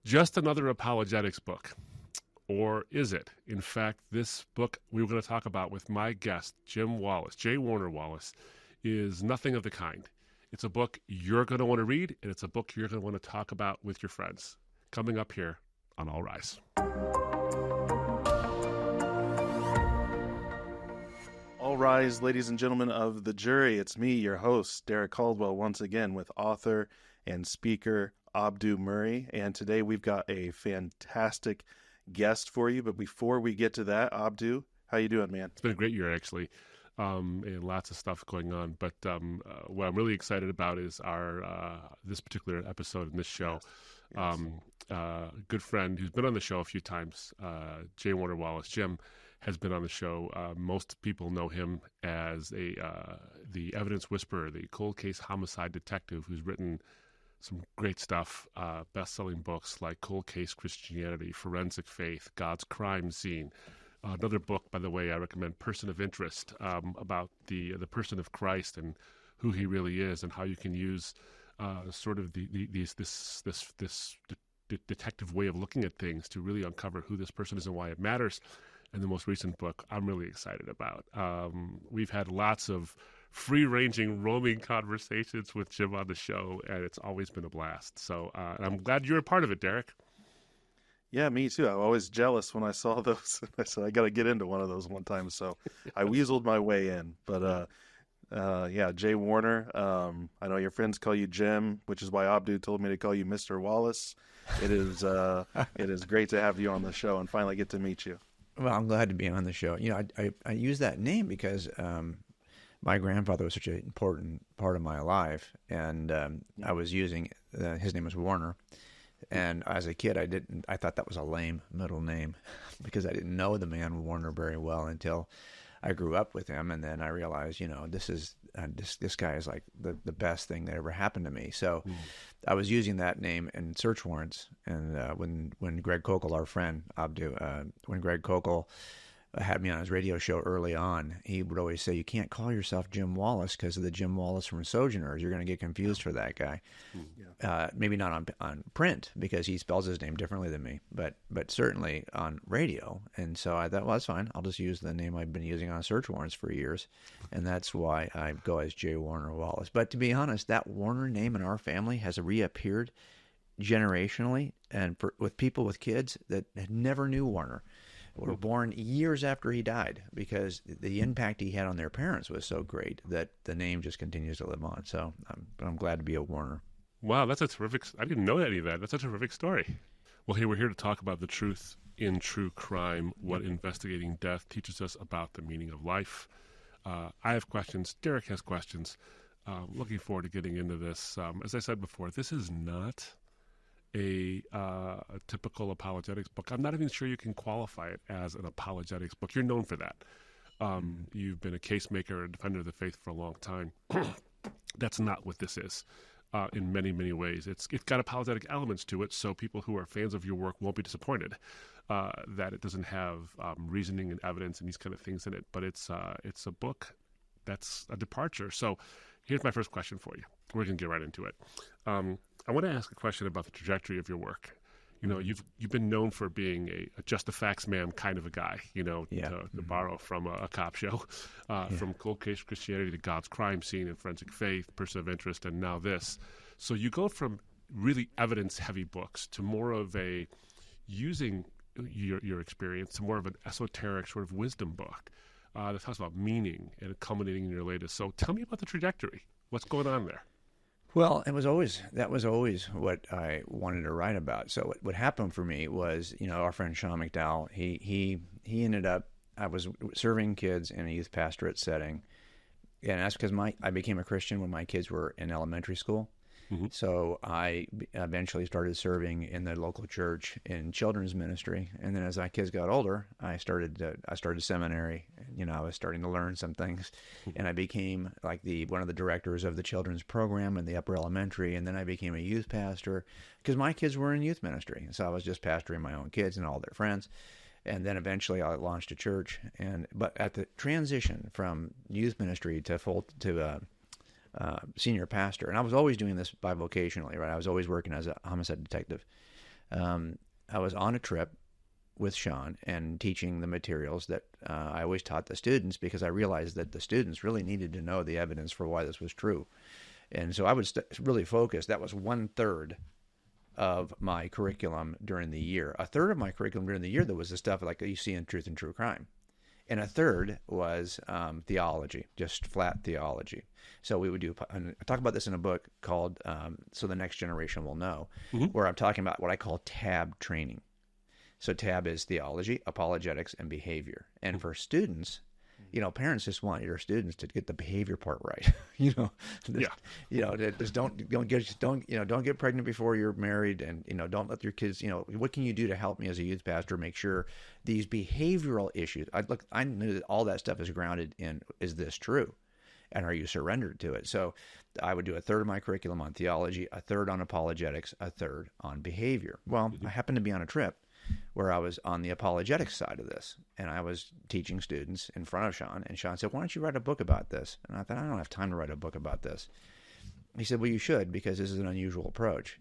just another apologetics book. Or is it? In fact, this book we were going to talk about with my guest, J Warner Wallace, is nothing of the kind. It's a book you're going to want to read, and it's a book you're going to want to talk about with your friends. Coming up here on All Rise. All rise, ladies and gentlemen of the jury. It's me, your host, Derek Caldwell, once again with author and speaker Abdu Murray. And today we've got a fantastic guest for you. But before we get to that, Abdu, how you doing, man? It's been a great year, actually, and lots of stuff going on. But what I'm really excited about is our this particular episode in this show. Yes. A good friend who's been on the show a few times, J Warner Wallace. Jim has been on the show. Most people know him as the evidence whisperer, the cold case homicide detective who's written some great stuff, best-selling books like Cold Case Christianity, Forensic Faith, God's Crime Scene. Another book, by the way, I recommend, Person of Interest, about the person of Christ and who he really is and how you can use sort of this detective way of looking at things to really uncover who this person is and why it matters. And the most recent book I'm really excited about. We've had lots of free-ranging, roaming conversations with Jim on the show, and it's always been a blast. So and I'm glad you're a part of it, Derek. Yeah, me too. I'm always jealous when I saw those. I said, I got to get into one of those one time. So I weaseled my way in. But yeah, J Warner, I know your friends call you Jim, which is why Abdu told me to call you Mr. Wallace. It is great to have you on the show and finally get to meet you. Well, I'm glad to be on the show. You know, I use that name because my grandfather was such an important part of my life, and I was using his name was Warner. And as a kid, I thought that was a lame middle name because I didn't know the man Warner very well until I grew up with him, and then I realized, you know, this guy is like the best thing that ever happened to me. So I was using that name in search warrants, and when Greg Kokel, our friend Abdu, when Greg Kokel had me on his radio show early on, he would always say, you can't call yourself Jim Wallace because of the Jim Wallace from Sojourners. You're going to get confused for that guy. Maybe not on print because he spells his name differently than me, but certainly on radio. And so I thought, well, that's fine. I'll just use the name I've been using on search warrants for years. And that's why I go as J Warner Wallace. But to be honest, that Warner name in our family has reappeared generationally and with people with kids that never knew Warner. Were born years after he died because the impact he had on their parents was so great that the name just continues to live on. So I'm glad to be a Warner. Wow, that's a terrific. I didn't know any of that. That's a terrific story. Well, hey, we're here to talk about the truth in true crime, what investigating death teaches us about the meaning of life. I have questions. Derek has questions. Looking forward to getting into this. As I said before, this is not a typical apologetics book. I'm not even sure you can qualify it as an apologetics book. You're known for that. You've been a case maker, a defender of the faith for a long time. That's not what this is in many, many ways. It's got apologetic elements to it, so people who are fans of your work won't be disappointed that it doesn't have reasoning and evidence and these kind of things in it. But it's a book that's a departure. So here's my first question for you. We're going to get right into it. I want to ask a question about the trajectory of your work. You know, you've been known for being a just the facts man kind of a guy, you know, to borrow from a cop show, from Cold Case Christianity to God's Crime Scene and Forensic Faith, Person of Interest, and now this. So you go from really evidence-heavy books to more of a, using your experience, to more of an esoteric sort of wisdom book that talks about meaning and culminating in your latest. So tell me about the trajectory. What's going on there? Well, that was always what I wanted to write about. So what happened for me was, you know, our friend Sean McDowell, he ended up, I was serving kids in a youth pastorate setting, and that's because I became a Christian when my kids were in elementary school. Mm-hmm. So I eventually started serving in the local church in children's ministry, and then as my kids got older, I started seminary. You know, I was starting to learn some things, and I became like one of the directors of the children's program in the upper elementary, and then I became a youth pastor because my kids were in youth ministry, so I was just pastoring my own kids and all their friends. And then eventually I launched a church, but at the transition from youth ministry to senior pastor, and I was always doing this bivocationally, right? I was always working as a homicide detective. I was on a trip with Sean and teaching the materials that I always taught the students, because I realized that the students really needed to know the evidence for why this was true. And so I would really focus. That was 1/3 of my curriculum during the year. 1/3 of my curriculum during the year, there was the stuff like you see in Truth and True Crime. And 1/3 was theology, just flat theology. So we would do, and I talk about this in a book called So the Next Generation Will Know, where I'm talking about what I call TAB training. So TAB is theology, apologetics, and behavior. And for students, parents just want their students to get the behavior part right. Just don't get pregnant before you're married, and don't let your kids. What can you do to help me as a youth pastor make sure these behavioral issues? I knew that all that stuff is grounded in, is this true, and are you surrendered to it? So I would do 1/3 of my curriculum on theology, 1/3 on apologetics, 1/3 on behavior. Well, I happened to be on a trip where I was on the apologetics side of this, and I was teaching students in front of Sean, and Sean said, "Why don't you write a book about this?" And I thought, I don't have time to write a book about this. He said, "Well, you should, because this is an unusual approach."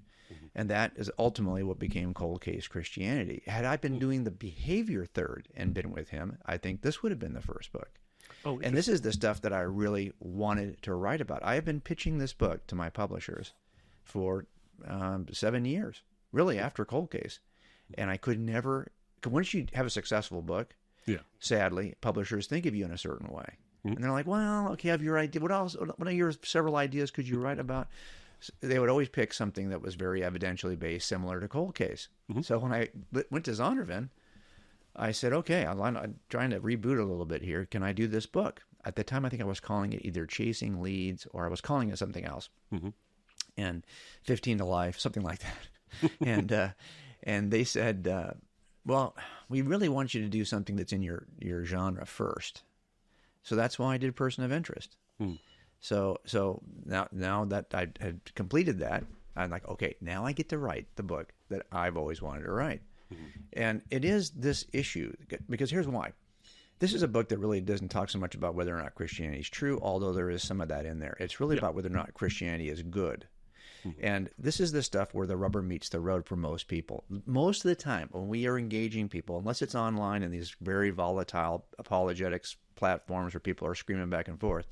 And that is ultimately what became Cold Case Christianity. Had I been doing the behavior third and been with him, I think this would have been the first book. And this is the stuff that I really wanted to write about. I have been pitching this book to my publishers for 7 years, really, after Cold Case. And I could never, once you have a successful book, sadly, publishers think of you in a certain way. And they're like, well, okay, have your idea. What else? What are your several ideas could you write about? They would always pick something that was very evidentially based, similar to Cold Case. So when I went to Zondervan, I said, okay, I'm trying to reboot a little bit here. Can I do this book? At the time, I think I was calling it either Chasing Leads, or I was calling it something else. And 15 to Life, something like that. And they said, well, we really want you to do something that's in your genre first. So that's why I did Person of Interest. So now that I had completed that, I'm like, okay, now I get to write the book that I've always wanted to write. And it is this issue, because here's why. This is a book that really doesn't talk so much about whether or not Christianity is true, although there is some of that in there. It's really about whether or not Christianity is good. And this is the stuff where the rubber meets the road for most people. Most of the time when we are engaging people, unless it's online in these very volatile apologetics platforms where people are screaming back and forth,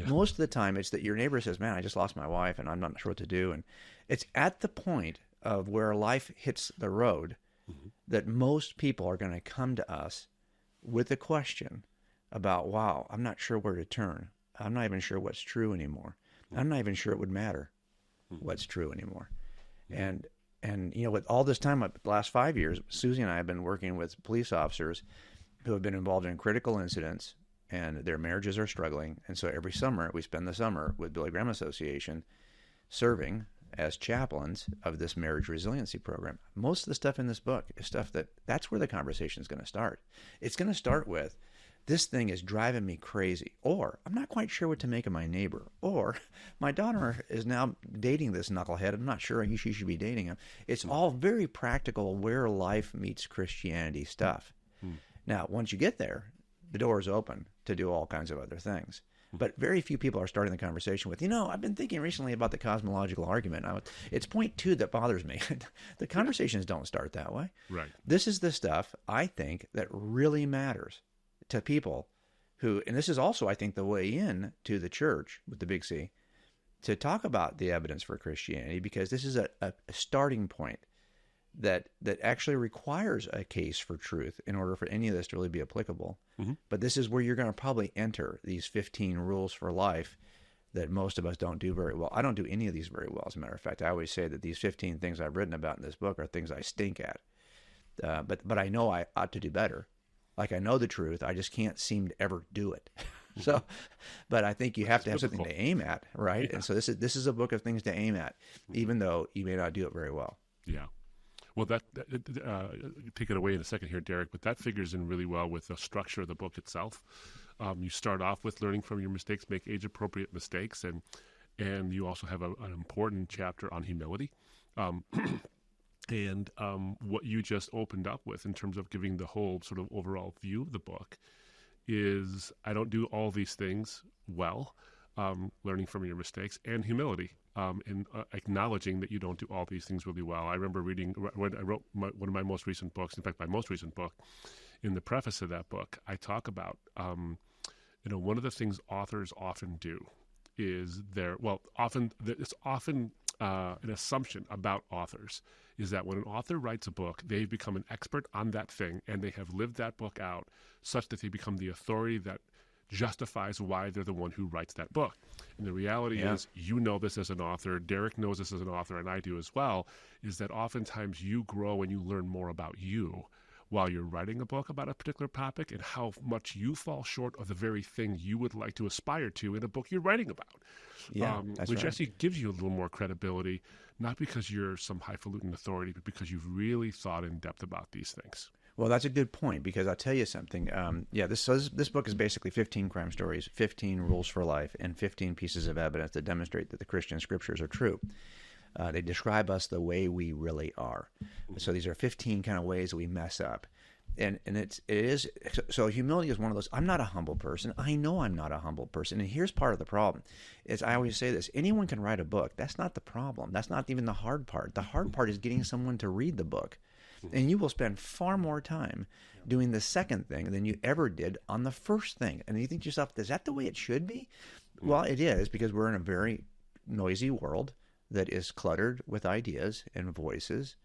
most of the time it's that your neighbor says, man, I just lost my wife and I'm not sure what to do. And it's at the point of where life hits the road that most people are going to come to us with a question about, wow, I'm not sure where to turn. I'm not even sure what's true anymore. I'm not even sure it would matter what's true anymore. And with all this time, the last 5 years, Susie and I have been working with police officers who have been involved in critical incidents, and their marriages are struggling. And so every summer, we spend the summer with Billy Graham Association serving as chaplains of this marriage resiliency program. Most of the stuff in this book is stuff that's where the conversation is going to start. It's going to start with, this thing is driving me crazy, or I'm not quite sure what to make of my neighbor, or my daughter is now dating this knucklehead. I'm not sure she should be dating him. It's all very practical, where life meets Christianity stuff. Now, once you get there, the door is open to do all kinds of other things. But very few people are starting the conversation with, I've been thinking recently about the cosmological argument. It's point 2 that bothers me. The conversations don't start that way. Right. This is the stuff, I think, that really matters to people who, and this is also, I think, the way in to the church with the big C, to talk about the evidence for Christianity, because this is a starting point that actually requires a case for truth in order for any of this to really be applicable. But this is where you're going to probably enter these 15 rules for life that most of us don't do very well. I don't do any of these very well, as a matter of fact. I always say that these 15 things I've written about in this book are things I stink at. But I know I ought to do better. Like, I know the truth, I just can't seem to ever do it. So, but I think you have to have something to aim at, right? And so this is a book of things to aim at, even though you may not do it very well. Yeah. Well, that take it away in a second here, Derek, but that figures in really well with the structure of the book itself. You start off with learning from your mistakes, make age-appropriate mistakes, and you also have an important chapter on humility. And what you just opened up with in terms of giving the whole sort of overall view of the book is, I don't do all these things well, learning from your mistakes, and humility, in acknowledging that you don't do all these things really well. I remember reading, when I wrote one of my most recent books, in fact, my most recent book, in the preface of that book, I talk about, one of the things authors often do is it's often an assumption about authors is that when an author writes a book, they've become an expert on that thing, and they have lived that book out such that they become the authority that justifies why they're the one who writes that book. And the reality is, this as an author, Derek knows this as an author, and I do as well, is that oftentimes you grow and you learn more about you while you're writing a book about a particular topic, and how much you fall short of the very thing you would like to aspire to in a book you're writing about. Which right. Actually gives you a little more credibility, not because you're some highfalutin authority, but because you've really thought in depth about these things. Well, that's a good point, because I'll tell you something. This book is basically 15 crime stories, 15 rules for life, and 15 pieces of evidence that demonstrate that the Christian scriptures are true. They describe us the way we really are. So these are 15 kind of ways that we mess up. And it is so humility is one of those. I'm not a humble person. I know I'm not a humble person. And here's part of the problem. Is I always say this, anyone can write a book. That's not the problem. That's not even the hard part. The hard part is getting someone to read the book. And you will spend far more time doing the second thing than you ever did on the first thing. And you think to yourself, is that the way it should be? Well, it is, because we're in a very noisy world that is cluttered with ideas and voices.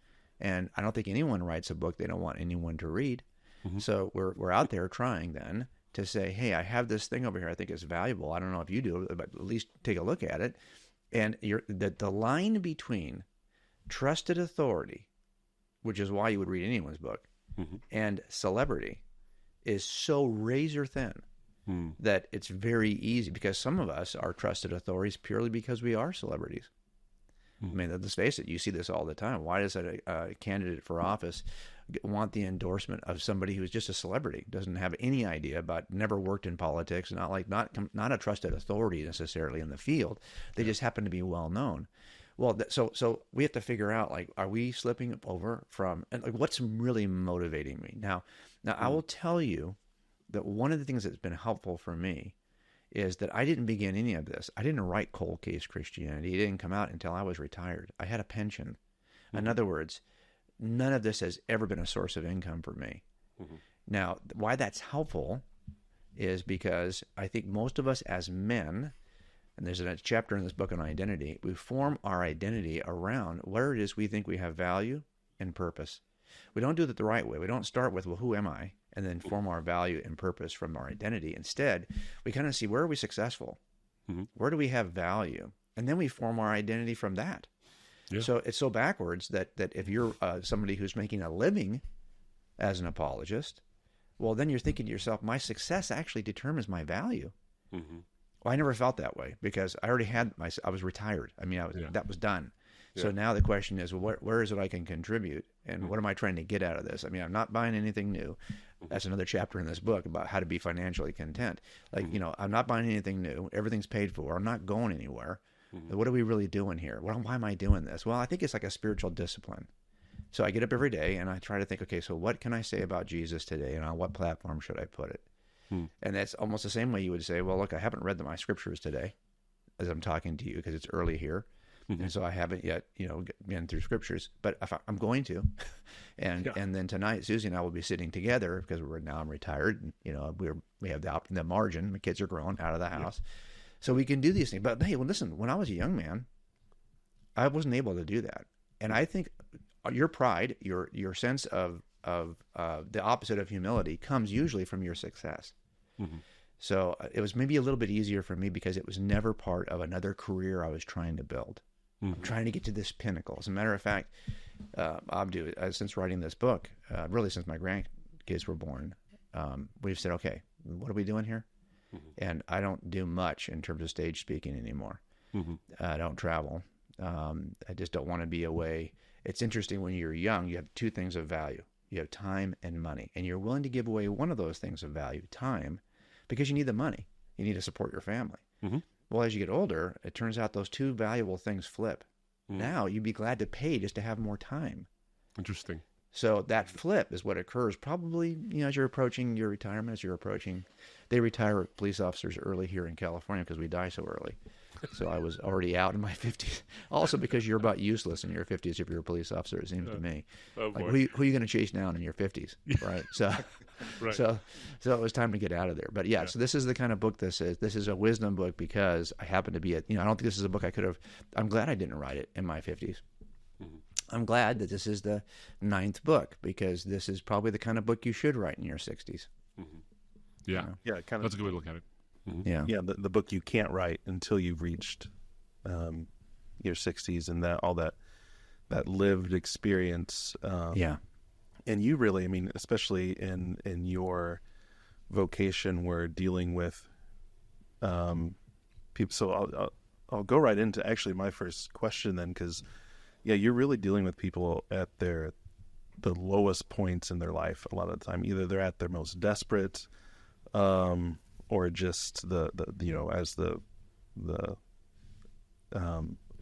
And I don't think anyone writes a book they don't want anyone to read. So we're out there trying then to say, hey, I have this thing over here I think is valuable. I don't know if you do, but at least take a look at it. And the line between trusted authority, which is why you would read anyone's book, and celebrity is so razor thin that it's very easy, because some of us are trusted authorities purely because we are celebrities. I mean, let's face it, you see this all the time. Why does a candidate for office want the endorsement of somebody who's just a celebrity, doesn't have any idea about, never worked in politics, not a trusted authority necessarily in the field? They just happen to be well known. Well, so we have to figure out, like, are we slipping over from, and like, what's really motivating me? Now I will tell you that one of the things that's been helpful for me is that I didn't begin any of this. I didn't write Cold Case Christianity. It didn't come out until I was retired. I had a pension. In other words, none of this has ever been a source of income for me. Now, why that's helpful is because I think most of us as men, and there's a chapter in this book on identity, we form our identity around where it is we think we have value and purpose. We don't do it the right way. We don't start with, well, who am I? And then form our value and purpose from our identity. Instead, we kind of see, where are we successful? Where do we have value? And then we form our identity from that. Yeah. So it's so backwards that if you're somebody who's making a living as an apologist, well, then you're thinking to yourself, my success actually determines my value. Well, I never felt that way, because I already had I was retired. I mean, that was done. So now the question is, well, where is it I can contribute, and what am I trying to get out of this? I mean, I'm not buying anything new. That's another chapter in this book about how to be financially content. Like, I'm not buying anything new. Everything's paid for. I'm not going anywhere. What are we really doing here? Why am I doing this? Well, I think it's like a spiritual discipline. So I get up every day and I try to think, okay, so what can I say about Jesus today, and on what platform should I put it? And that's almost the same way you would say, well, look, I haven't read my scriptures today as I'm talking to you, because it's early here. And so I haven't yet, been through scriptures, but I'm going to. And then tonight, Susie and I will be sitting together, because I'm retired. And, we have the margin. My kids are grown out of the house. So we can do these things. But hey, well, listen, when I was a young man, I wasn't able to do that. And I think your pride, your sense of the opposite of humility, comes usually from your success. So it was maybe a little bit easier for me, because it was never part of another career I was trying to build. I'm trying to get to this pinnacle. As a matter of fact, Abdu, since writing this book, really since my grandkids were born, we've said, okay, what are we doing here? And I don't do much in terms of stage speaking anymore. I don't travel. I just don't want to be away. It's interesting, when you're young, you have two things of value. You have time and money, and you're willing to give away one of those things of value, time, because you need the money. You need to support your family. Well, as you get older, it turns out those two valuable things flip. Now you'd be glad to pay just to have more time. Interesting. So that flip is what occurs probably, as you're approaching your retirement, they retire police officers early here in California because we die so early. So I was already out in my 50s. Also because you're about useless in your 50s if you're a police officer, it seems to me. Oh, like, boy. who are you going to chase down in your 50s, right? So, Right. so it was time to get out of there. But yeah, so this is the kind of book this is. This is a wisdom book because I happen to be I don't think this is a book I could have. I'm glad I didn't write it in my 50s. Mhm. I'm glad that this is the 9th book because this is probably the kind of book you should write in your 60s. Mhm. Yeah, Yeah, kind of. that's a good way to look at it. Mhm. Yeah. Yeah, the book you can't write until you've reached your 60s and that lived experience. Yeah. And you really, I mean, especially in your vocation, we're dealing with people. So I'll go right into actually my first question then, because you're really dealing with people at the lowest points in their life a lot of the time. Either they're at their most desperate, or just the as the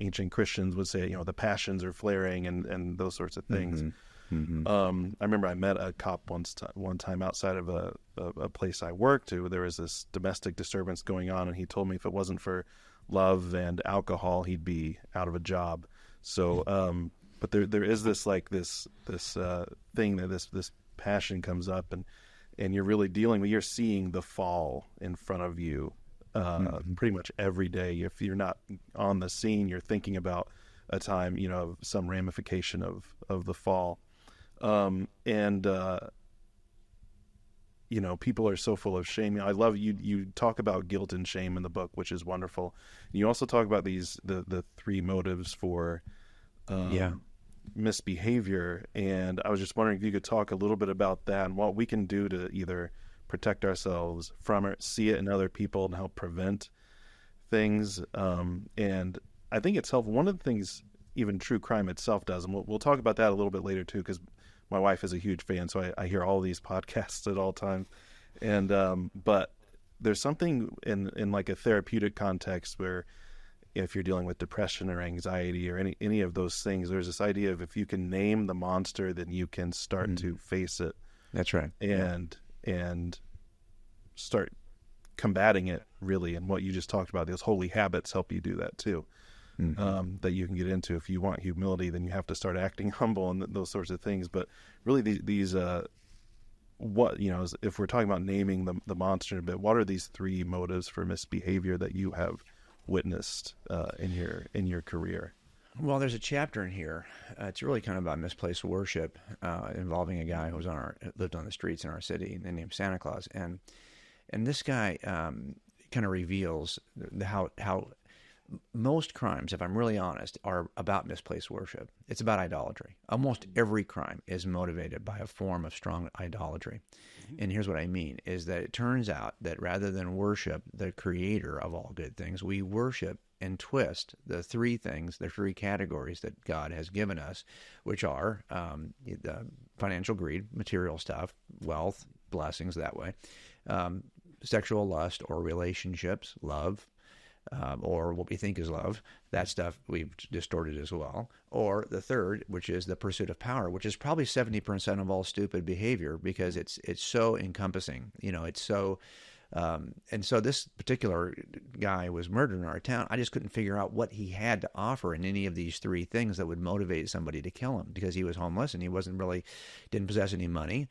ancient Christians would say, the passions are flaring and those sorts of things. Mm-hmm. Mm-hmm. I remember I met a cop one time outside of a place I worked to. There was this domestic disturbance going on, and he told me if it wasn't for love and alcohol, he'd be out of a job. So, but there is this thing that this passion comes up, and you're really you're seeing the fall in front of you pretty much every day. If you're not on the scene, you're thinking about a time, some ramification of the fall. People are so full of shame. I love you talk about guilt and shame in the book, which is wonderful. You also talk about the 3 motives for misbehavior, and I was just wondering if you could talk a little bit about that and what we can do to either protect ourselves from it, see it in other people, and help prevent things. And I think it's helpful. One of the things even true crime itself does, and we'll talk about that a little bit later too, because my wife is a huge fan, so I hear all these podcasts at all times. And but there's something in like a therapeutic context where if you're dealing with depression or anxiety or any of those things, there's this idea of if you can name the monster, then you can start to face it. That's right. And start combating it, really. And what you just talked about, those holy habits help you do that too. Mm-hmm. That you can get into. If you want humility, then you have to start acting humble and those sorts of things. But really, these if we're talking about naming the monster a bit, what are these 3 motives for misbehavior that you have witnessed in your career? Well, there's a chapter in here. It's really kind of about misplaced worship, involving a guy who lived on the streets in our city named Santa Claus, and this guy kind of reveals how most crimes, if I'm really honest, are about misplaced worship. It's about idolatry. Almost every crime is motivated by a form of strong idolatry. Mm-hmm. And here's what I mean, is that it turns out that rather than worship the creator of all good things, we worship and twist the 3 things, the 3 categories that God has given us, which are the financial greed, material stuff, wealth, blessings that way, sexual lust or relationships, love, or what we think is love, that stuff we've distorted as well. Or the third, which is the pursuit of power, which is probably 70% of all stupid behavior because it's so encompassing. It's so, and so this particular guy was murdered in our town. I just couldn't figure out what he had to offer in any of these 3 things that would motivate somebody to kill him, because he was homeless and he didn't possess any money.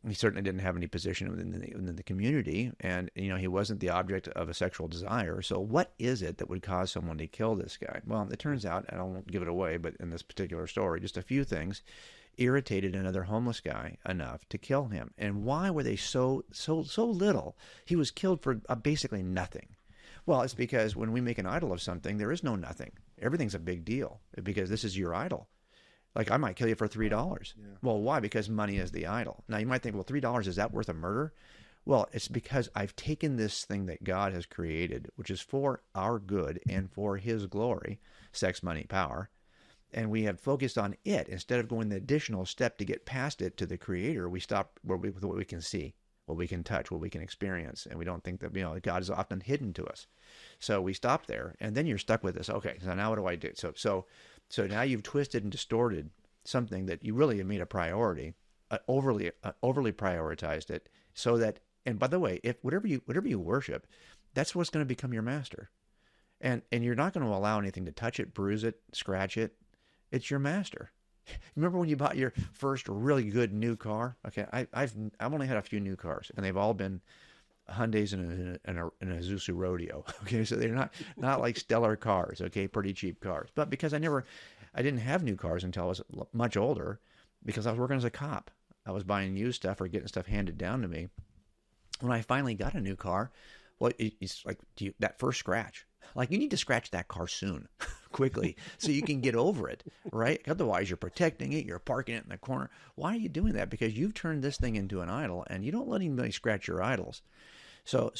He certainly didn't have any position within the community, and he wasn't the object of a sexual desire. So what is it that would cause someone to kill this guy? Well, it turns out, and I won't give it away, but in this particular story, just a few things irritated another homeless guy enough to kill him. And why were they so little? He was killed for basically nothing. Well, it's because when we make an idol of something, there is no nothing. Everything's a big deal because this is your idol. Like, I might kill you for $3. Yeah. Well, why? Because money is the idol. Now, you might think, well, $3, is that worth a murder? Well, it's because I've taken this thing that God has created, which is for our good and for His glory, sex, money, power, and we have focused on it. Instead of going the additional step to get past it to the Creator, we stop with what we can see, what we can touch, what we can experience, and we don't think that God is often hidden to us. So we stop there, and then you're stuck with this. Okay, so now what do I do? So now you've twisted and distorted something that you really made a priority, overly prioritized it, so that, and by the way, if whatever you worship, that's what's going to become your master. And you're not going to allow anything to touch it, bruise it, scratch it. It's your master. Remember when you bought your first really good new car? Okay, I've only had a few new cars, and they've all been Hyundais and a Isuzu Rodeo. Okay, so they're not like stellar cars. Okay, pretty cheap cars. But because I didn't have new cars until I was much older, because I was working as a cop. I was buying used stuff or getting stuff handed down to me. When I finally got a new car, well, it's like that first scratch. Like, you need to scratch that car soon, quickly, so you can get over it, right? Otherwise, you're protecting it. You're parking it in the corner. Why are you doing that? Because you've turned this thing into an idol, and you don't let anybody scratch your idols. So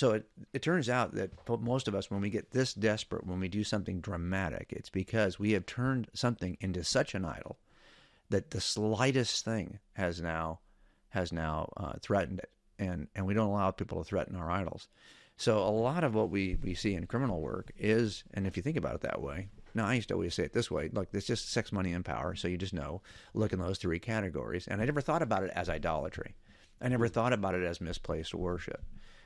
it turns out that most of us, when we get this desperate, when we do something dramatic, it's because we have turned something into such an idol that the slightest thing has now threatened it, and we don't allow people to threaten our idols. So a lot of what we see in criminal work is, and if you think about it that way, now I used to always say it this way, look, it's just sex, money, and power, so you just know, look in those three categories. And I never thought about it as idolatry. I never thought about it as misplaced worship.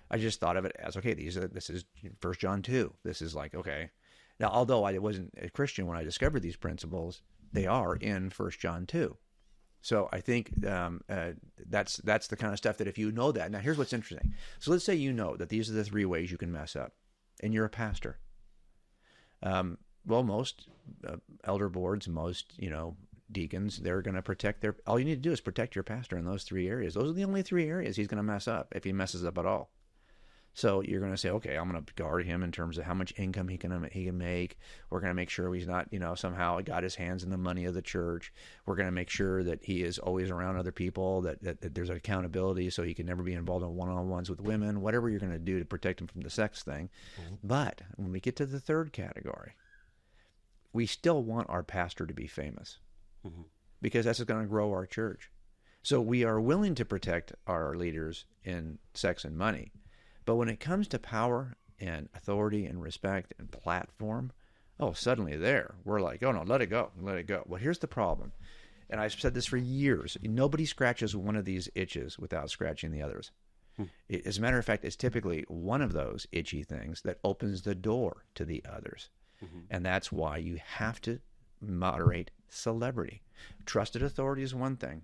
I just thought of it as, okay, this is 1 John 2. This is like, okay. Now, although I wasn't a Christian when I discovered these principles, they are in 1 John 2. So I think that's the kind of stuff that if you know that. Now, here's what's interesting. So let's say you know that these are the three ways you can mess up, and you're a pastor. Well, most elder boards, most deacons, they're going to protect all you need to do is protect your pastor in those three areas. Those are the only three areas he's going to mess up, if he messes up at all. So you're going to say, okay, I'm going to guard him in terms of how much income he can make. We're going to make sure he's not, somehow got his hands in the money of the church. We're going to make sure that he is always around other people, that there's accountability, so he can never be involved in one-on-ones with women, whatever you're going to do to protect him from the sex thing. Mm-hmm. But when we get to the third category, we still want our pastor to be famous, mm-hmm. because that's going to grow our church. So we are willing to protect our leaders in sex and money. But when it comes to power and authority and respect and platform, suddenly we're like, oh, no, let it go. Well, here's the problem. And I've said this for years. Nobody scratches one of these itches without scratching the others. As a matter of fact, it's typically one of those itchy things that opens the door to the others. Mm-hmm. And that's why you have to moderate celebrity. Trusted authority is one thing.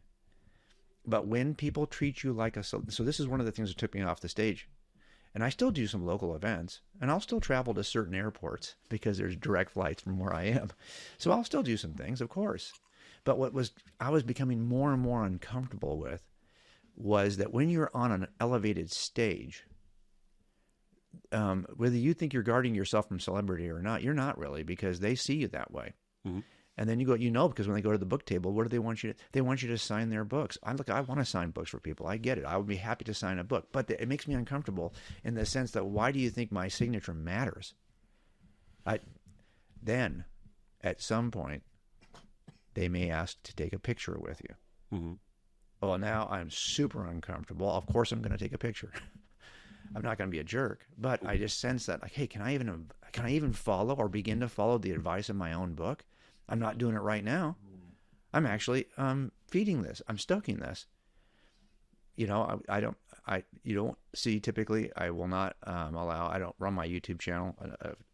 But when people treat you like so this is one of the things that took me off the stage. And I still do some local events, and I'll still travel to certain airports because there's direct flights from where I am. So I'll still do some things, of course. But I was becoming more and more uncomfortable with was that when you're on an elevated stage, whether you think you're guarding yourself from celebrity or not, you're not really, because they see you that way. Mm-hmm. And then you go, because when they go to the book table, what do they want you to? They want you to sign their books. I want to sign books for people. I get it. I would be happy to sign a book, but it makes me uncomfortable in the sense that, why do you think my signature matters? Then, at some point, they may ask to take a picture with you. Mm-hmm. Well, now I'm super uncomfortable. Of course, I'm going to take a picture. I'm not going to be a jerk, but I just sense that, like, hey, can I even follow or begin to follow the advice of my own book? I'm not doing it right now. I'm actually feeding this. I'm stoking this. You don't see, typically, I will not I don't run my YouTube channel.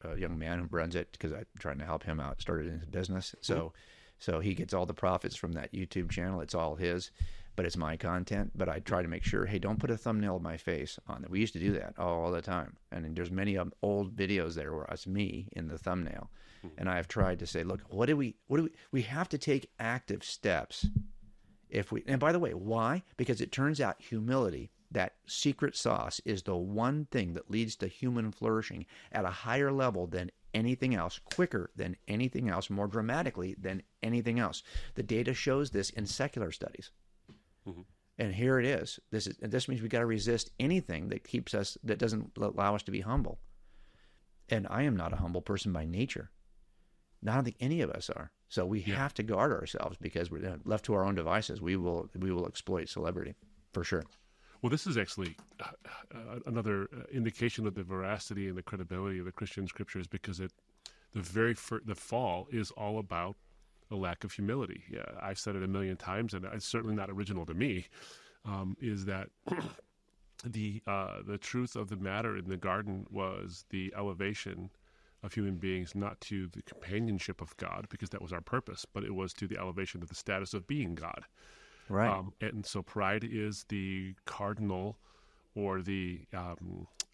A young man who runs it, because I'm trying to help him out, started in his business. So he gets all the profits from that YouTube channel. It's all his, but it's my content. But I try to make sure, hey, don't put a thumbnail of my face on it. We used to do that all the time. And there's many old videos there where it's me in the thumbnail. And I have tried to say, look, we have to take active steps and by the way, why? Because it turns out humility, that secret sauce, is the one thing that leads to human flourishing at a higher level than anything else, quicker than anything else, more dramatically than anything else. The data shows this in secular studies. Mm-hmm. And here it is. This means we got to resist anything that doesn't allow us to be humble. And I am not a humble person by nature. I don't think any of us are. So we have to guard ourselves, because we're left to our own devices. We will exploit celebrity, for sure. Well, this is actually another indication of the veracity and the credibility of the Christian scriptures, because the fall is all about a lack of humility. Yeah, I've said it a million times, and it's certainly not original to me, is that the truth of the matter in the garden was the elevation of human beings, not to the companionship of God, because that was our purpose, but it was to the elevation of the status of being God. Right. And so pride is the cardinal, or the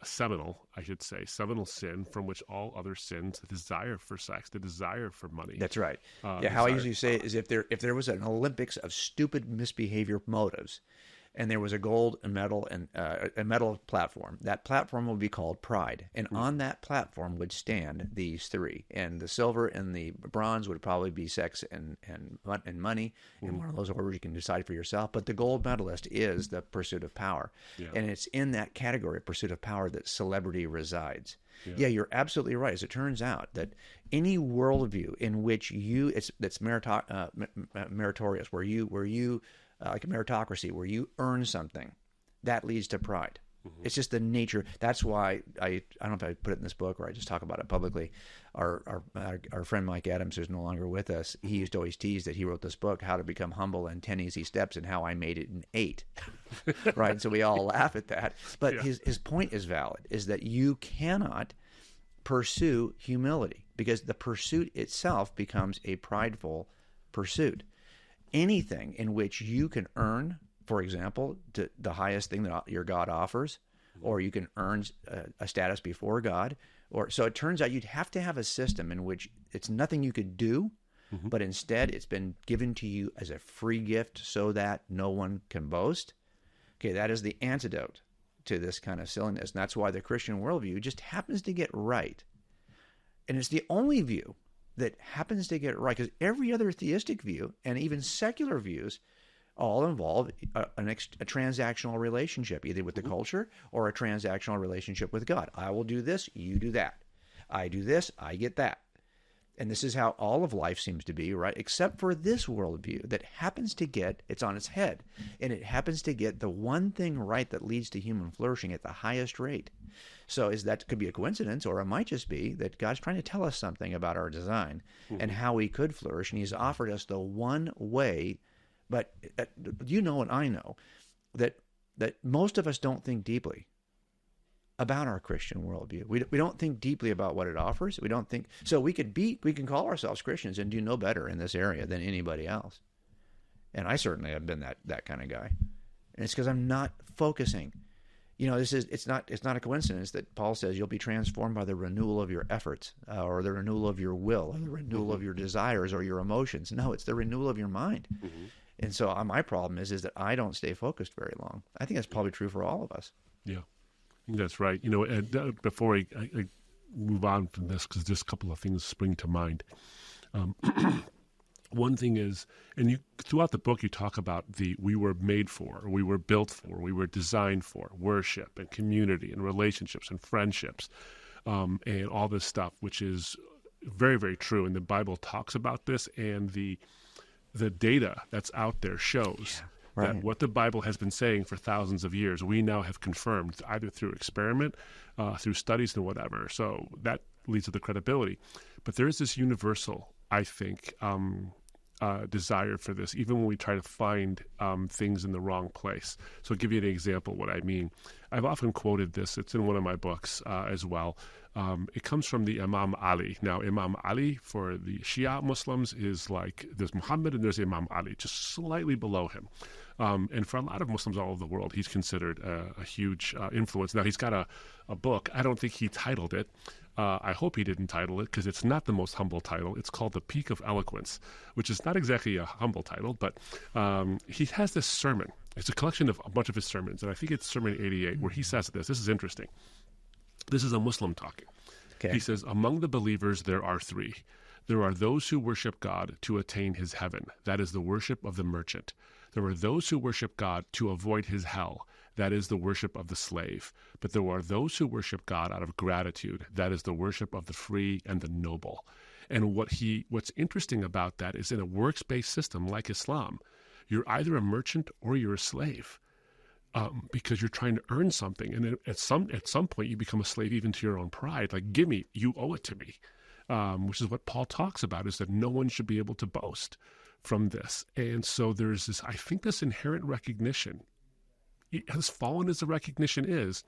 seminal, I should say, seminal sin from which all other sins, the desire for sex, the desire for money. That's right. How I usually say it is, if there was an Olympics of stupid misbehavior motives, and there was a gold and medal and a medal platform, that platform would be called pride, and on that platform would stand these three, and the silver and the bronze would probably be sex and money, in one of those orders you can decide for yourself. But the gold medalist is the pursuit of power, and it's in that category of pursuit of power that celebrity resides. Yeah, you're absolutely right. As it turns out, that any worldview in which that's meritorious, where you like a meritocracy, where you earn something, that leads to pride. It's just the nature. That's why I don't know if I put it in this book or I just talk about it publicly. Our friend Mike Adams, who's no longer with us, he used to always tease that he wrote this book, How to Become Humble in 10 Easy Steps, and how I made it in 8. Right? So we all laugh at that. But his point is valid, is that you cannot pursue humility, because the pursuit itself becomes a prideful pursuit. Anything in which you can earn, for example, the highest thing that your God offers, or you can earn a status before God, so it turns out you'd have to have a system in which it's nothing you could do, but instead it's been given to you as a free gift so that no one can boast. Okay, that is the antidote to this kind of silliness, and that's why the Christian worldview just happens to get right. And it's the only view that happens to get it right, because every other theistic view and even secular views all involve a transactional relationship, either with the culture or a transactional relationship with God. I will do this, you do that. I do this, I get that. And this is how all of life seems to be, right? Except for this worldview that happens to get, it's on its head, and it happens to get the one thing right that leads to human flourishing at the highest rate. So that could be a coincidence, or it might just be that God's trying to tell us something about our design and how we could flourish, and he's offered us the one way. But you know, and I know that most of us don't think deeply about our Christian worldview. We don't think deeply about what it offers. We don't think so. We can call ourselves Christians and do no better in this area than anybody else. And I certainly have been that kind of guy. And it's because I'm not focusing. You know, it's not a coincidence that Paul says you'll be transformed by the renewal of your efforts, or the renewal of your will, or the renewal of your desires or your emotions. No, it's the renewal of your mind. And so my problem is that I don't stay focused very long. I think that's probably true for all of us. Yeah, I think that's right. You know, and before I move on from this, because just a couple of things spring to mind. One thing is, and throughout the book you talk about we were made for, or we were built for, we were designed for worship and community and relationships and friendships, and all this stuff, which is very, very true. And the Bible talks about this, and the data that's out there shows that what the Bible has been saying for thousands of years, we now have confirmed, either through experiment, through studies and whatever. So that leads to the credibility. But there is this universal, I think, desire for this, even when we try to find things in the wrong place. So I'll give you an example of what I mean. I've often quoted this. It's in one of my books as well. It comes from the Imam Ali. Now, Imam Ali for the Shia Muslims is like there's Muhammad and there's Imam Ali, just slightly below him. And for a lot of Muslims all over the world, he's considered a huge influence. Now, he's got a book. I don't think he titled it. I hope he didn't title it, because it's not the most humble title. It's called The Peak of Eloquence, which is not exactly a humble title, but he has this sermon. It's a collection of a bunch of his sermons, and I think it's Sermon 88, where he says this. This is interesting. This is a Muslim talking. Okay. He says, among the believers there are 3. There are those who worship God to attain his heaven. That is the worship of the merchant. There are those who worship God to avoid his hell. That is the worship of the slave. But there are those who worship God out of gratitude. That is the worship of the free and the noble. And what's interesting about that is, in a works-based system like Islam, you're either a merchant or you're a slave, because you're trying to earn something. And at some point you become a slave even to your own pride. Like, give me, you owe it to me. which is what Paul talks about, is that no one should be able to boast from this. And so there's this, I think, this inherent recognition, as fallen as the recognition is,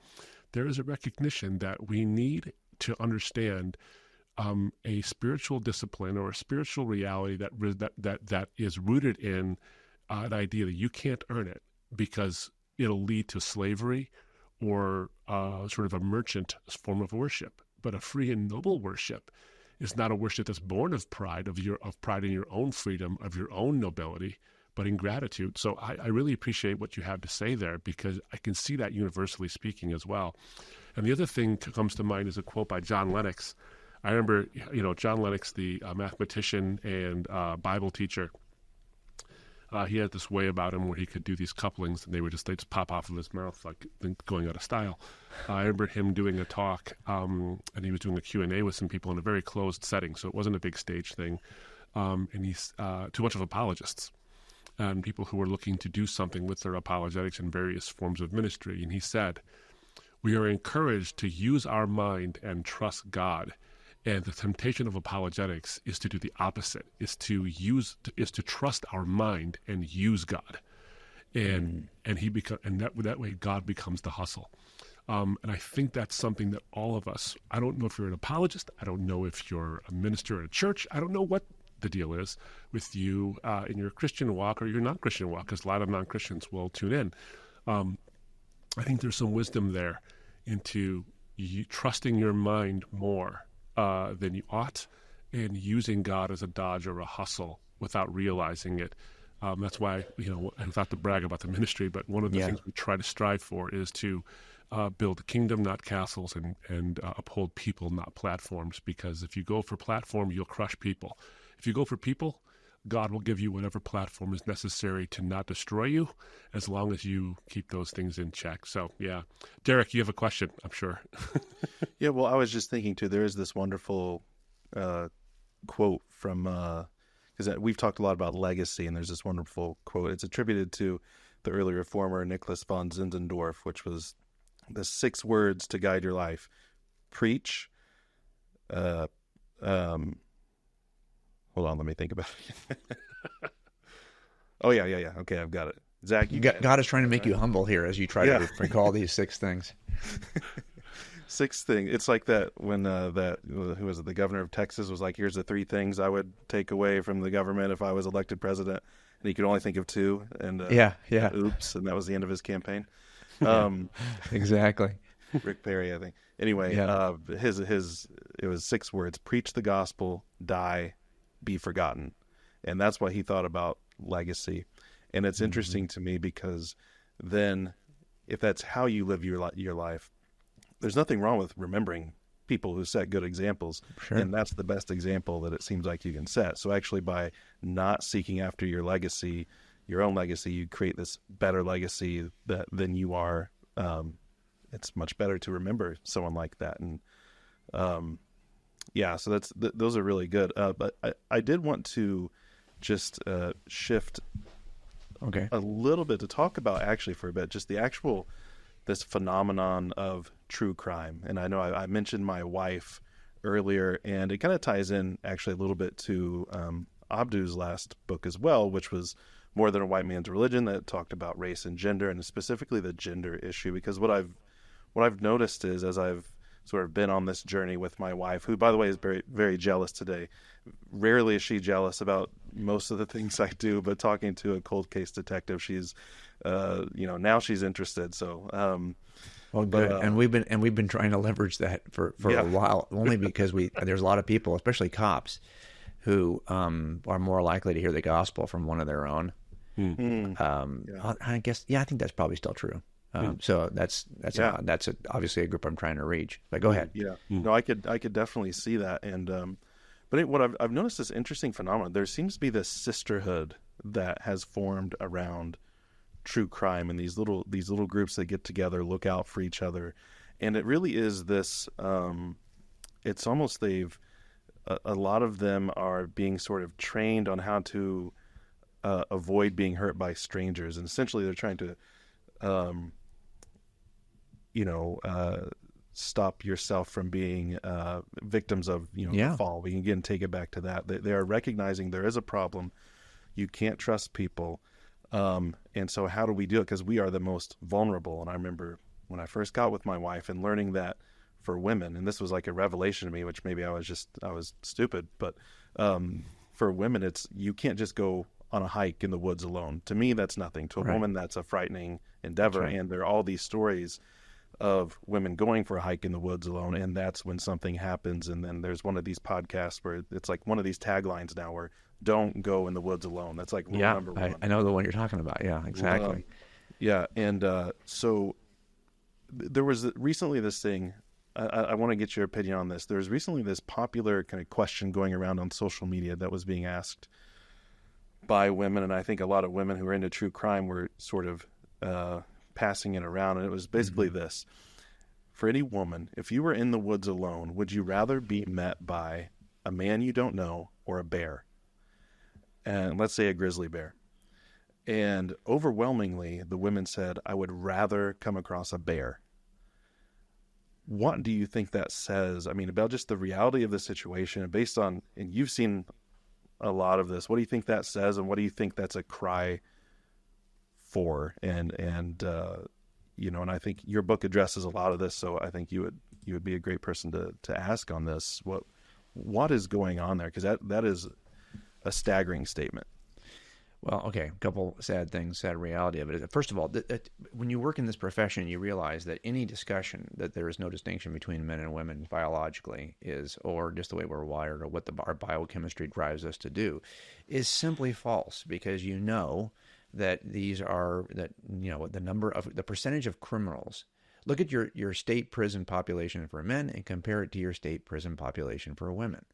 there is a recognition that we need to understand a spiritual discipline or a spiritual reality that is rooted in an idea that you can't earn it, because it'll lead to slavery or sort of a merchant form of worship. But a free and noble worship is not a worship that's born of pride, of pride in your own freedom, of your own nobility, but in gratitude. So I really appreciate what you have to say there, because I can see that universally speaking as well. And the other thing that comes to mind is a quote by John Lennox. I remember, John Lennox, the mathematician and Bible teacher. He had this way about him where he could do these couplings, and they just pop off of his mouth like going out of style. I remember him doing a talk, and he was doing a Q&A with some people in a very closed setting, so it wasn't a big stage thing. And he's to a bunch of apologists and people who were looking to do something with their apologetics in various forms of ministry. And he said, "We are encouraged to use our mind and trust God. And the temptation of apologetics is to do the opposite, is to trust our mind and use God. And that way God becomes the hustle." And I think that's something that all of us, I don't know if you're an apologist, I don't know if you're a minister at a church, I don't know what the deal is with you in your Christian walk or your non-Christian walk, because a lot of non-Christians will tune in. I think there's some wisdom there into trusting your mind more than you ought, and using God as a dodge or a hustle without realizing it. That's why, not to brag about the ministry, but one of the things we try to strive for is to build a kingdom, not castles, and uphold people, not platforms. Because if you go for platform, you'll crush people. If you go for people, God will give you whatever platform is necessary to not destroy you, as long as you keep those things in check. So, yeah. Derek, you have a question, I'm sure. Yeah, well, I was just thinking, too, there is this wonderful quote from, because we've talked a lot about legacy, and there's this wonderful quote. It's attributed to the early reformer Nicholas von Zinzendorf, which was the 6 words to guide your life: preach, hold on, let me think about it. Oh, yeah. Okay, I've got it. Zach, God is trying to make you humble here as you try to recall these 6 things. 6 things. It's like that when who was it? The governor of Texas was like, "Here's the 3 things I would take away from the government if I was elected president," and he could only think of 2. And oops, and that was the end of his campaign. Exactly. Rick Perry, I think. Anyway, it was 6 words: preach the gospel, die, be forgotten. And that's what he thought about legacy. And it's interesting to me, because then if that's how you live your life, there's nothing wrong with remembering people who set good examples. Sure. And that's the best example that it seems like you can set. So actually, by not seeking after your legacy, your own legacy, you create this better legacy than you are. It's much better to remember someone like that. And so those are really good. But I did want to just shift a little bit to talk about, actually, for a bit, just this phenomenon of true crime. And I know I mentioned my wife earlier, and it kind of ties in actually a little bit to Abdu's last book as well, which was More Than a White Man's Religion, that talked about race and gender, and specifically the gender issue. Because what I've noticed is, as I've sort of been on this journey with my wife, who, by the way, is very, very jealous today. Rarely is she jealous about most of the things I do, but talking to a cold case detective, she's, now she's interested. So, well, good. And we've been trying to leverage that for a while, only because there's a lot of people, especially cops, who are more likely to hear the gospel from one of their own. I think that's probably still true. So that's obviously a group I'm trying to reach. But go ahead. Yeah. No, I could definitely see that. And what I've noticed, this interesting phenomenon. There seems to be this sisterhood that has formed around true crime, and these little groups that get together, look out for each other, and it really is this. It's almost a lot of them are being sort of trained on how to avoid being hurt by strangers, and essentially they're trying to stop yourself from being victims of the fall. We can again take it back to that. They are recognizing there is a problem. You can't trust people. And so how do we do it? Because we are the most vulnerable. And I remember when I first got with my wife and learning that for women, and this was like a revelation to me, which maybe I was stupid, but for women, you can't just go on a hike in the woods alone. To me, that's nothing. To a woman, that's a frightening endeavor. Right. And there are all these stories of women going for a hike in the woods alone, and that's when something happens. And then there's one of these podcasts where it's like one of these taglines now where don't go in the woods alone. That's like rule number one. I know the one you're talking about. Yeah, exactly. And so there was recently this thing, I want to get your opinion on this. There was recently this popular kind of question going around on social media that was being asked by women, and I think a lot of women who are into true crime were sort of passing it around, and it was basically this. For any woman, if you were in the woods alone, would you rather be met by a man you don't know or a bear? And let's say a grizzly bear. And overwhelmingly, the women said, I would rather come across a bear. What do you think that says? I mean, about just the reality of the situation, based on, and you've seen a lot of this, what do you think that says, and what do you think that's a cry for? And and I think your book addresses a lot of this, so I think you would be a great person to ask on this. What is going on there? Because that is a staggering statement. Well, okay, a couple sad reality of it. First of all, when you work in this profession, you realize that any discussion that there is no distinction between men and women biologically or just the way we're wired or what our biochemistry drives us to do, is simply false, because that the percentage of criminals. Look at your state prison population for men and compare it to your state prison population for women.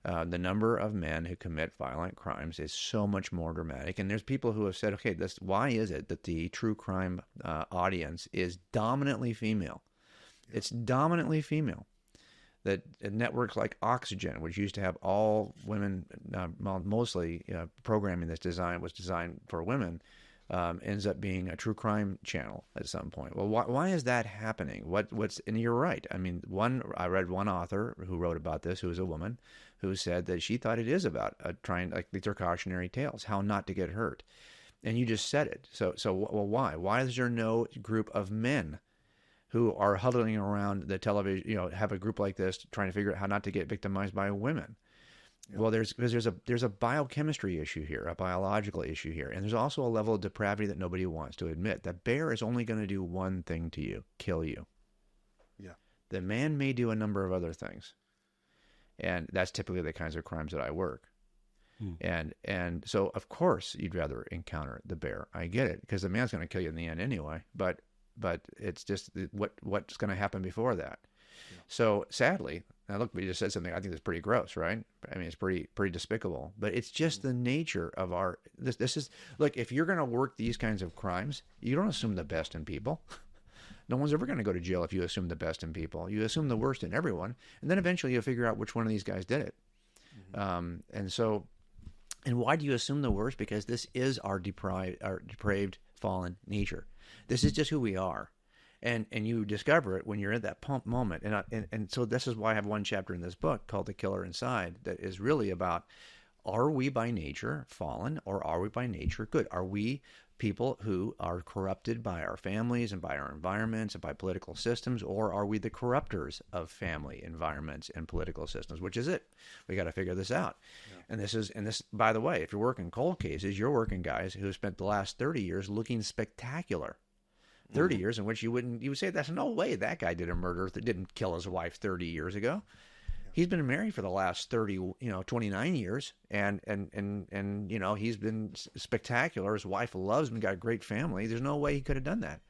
The number of men who commit violent crimes is so much more dramatic. And there's people who have said, okay, why is it that the true crime audience is dominantly female? It's dominantly female. That networks like Oxygen, which used to have all women, mostly programming was designed for women, ends up being a true crime channel at some point. Well, why is that happening? And you're right. I mean, I read one author who wrote about this, who was a woman, who said that she thought it is about these are cautionary tales, how not to get hurt. And you just said it. So why? Why is there no group of men who are huddling around the television, have a group like this trying to figure out how not to get victimized by women? Yeah. Well, there's a biochemistry issue here, a biological issue here, and there's also a level of depravity that nobody wants to admit. The bear is only going to do one thing to you: kill you. Yeah. The man may do a number of other things, and that's typically the kinds of crimes that I work. And so, of course, you'd rather encounter the bear. I get it, because the man's going to kill you in the end anyway. But it's just what's going to happen before that. Yeah. So sadly, now look, we just said something I think that's pretty gross, right? I mean, it's pretty despicable. But it's just the nature of this is, look, if you're going to work these kinds of crimes, you don't assume the best in people. No one's ever going to go to jail if you assume the best in people. You assume the worst in everyone, and then eventually you'll figure out which one of these guys did it. And why do you assume the worst? Because this is our depraved, fallen nature. This is just who we are. And you discover it when you're at that moment. And so this is why I have one chapter in this book called The Killer Inside that is really about, are we by nature fallen, or are we by nature good? Are we people who are corrupted by our families and by our environments and by political systems, or are we the corruptors of family, environments, and political systems? Which is it? We got to figure this out. Yeah. And this, by the way, if you're working cold cases, you're working guys who spent the last 30 years looking spectacular. 30 years in which you would say, that's no way that guy did a murder that didn't kill his wife 30 years ago. Yeah. He's been married for the last 29 years, and he's been spectacular. His wife loves him, got a great family. There's no way he could have done that.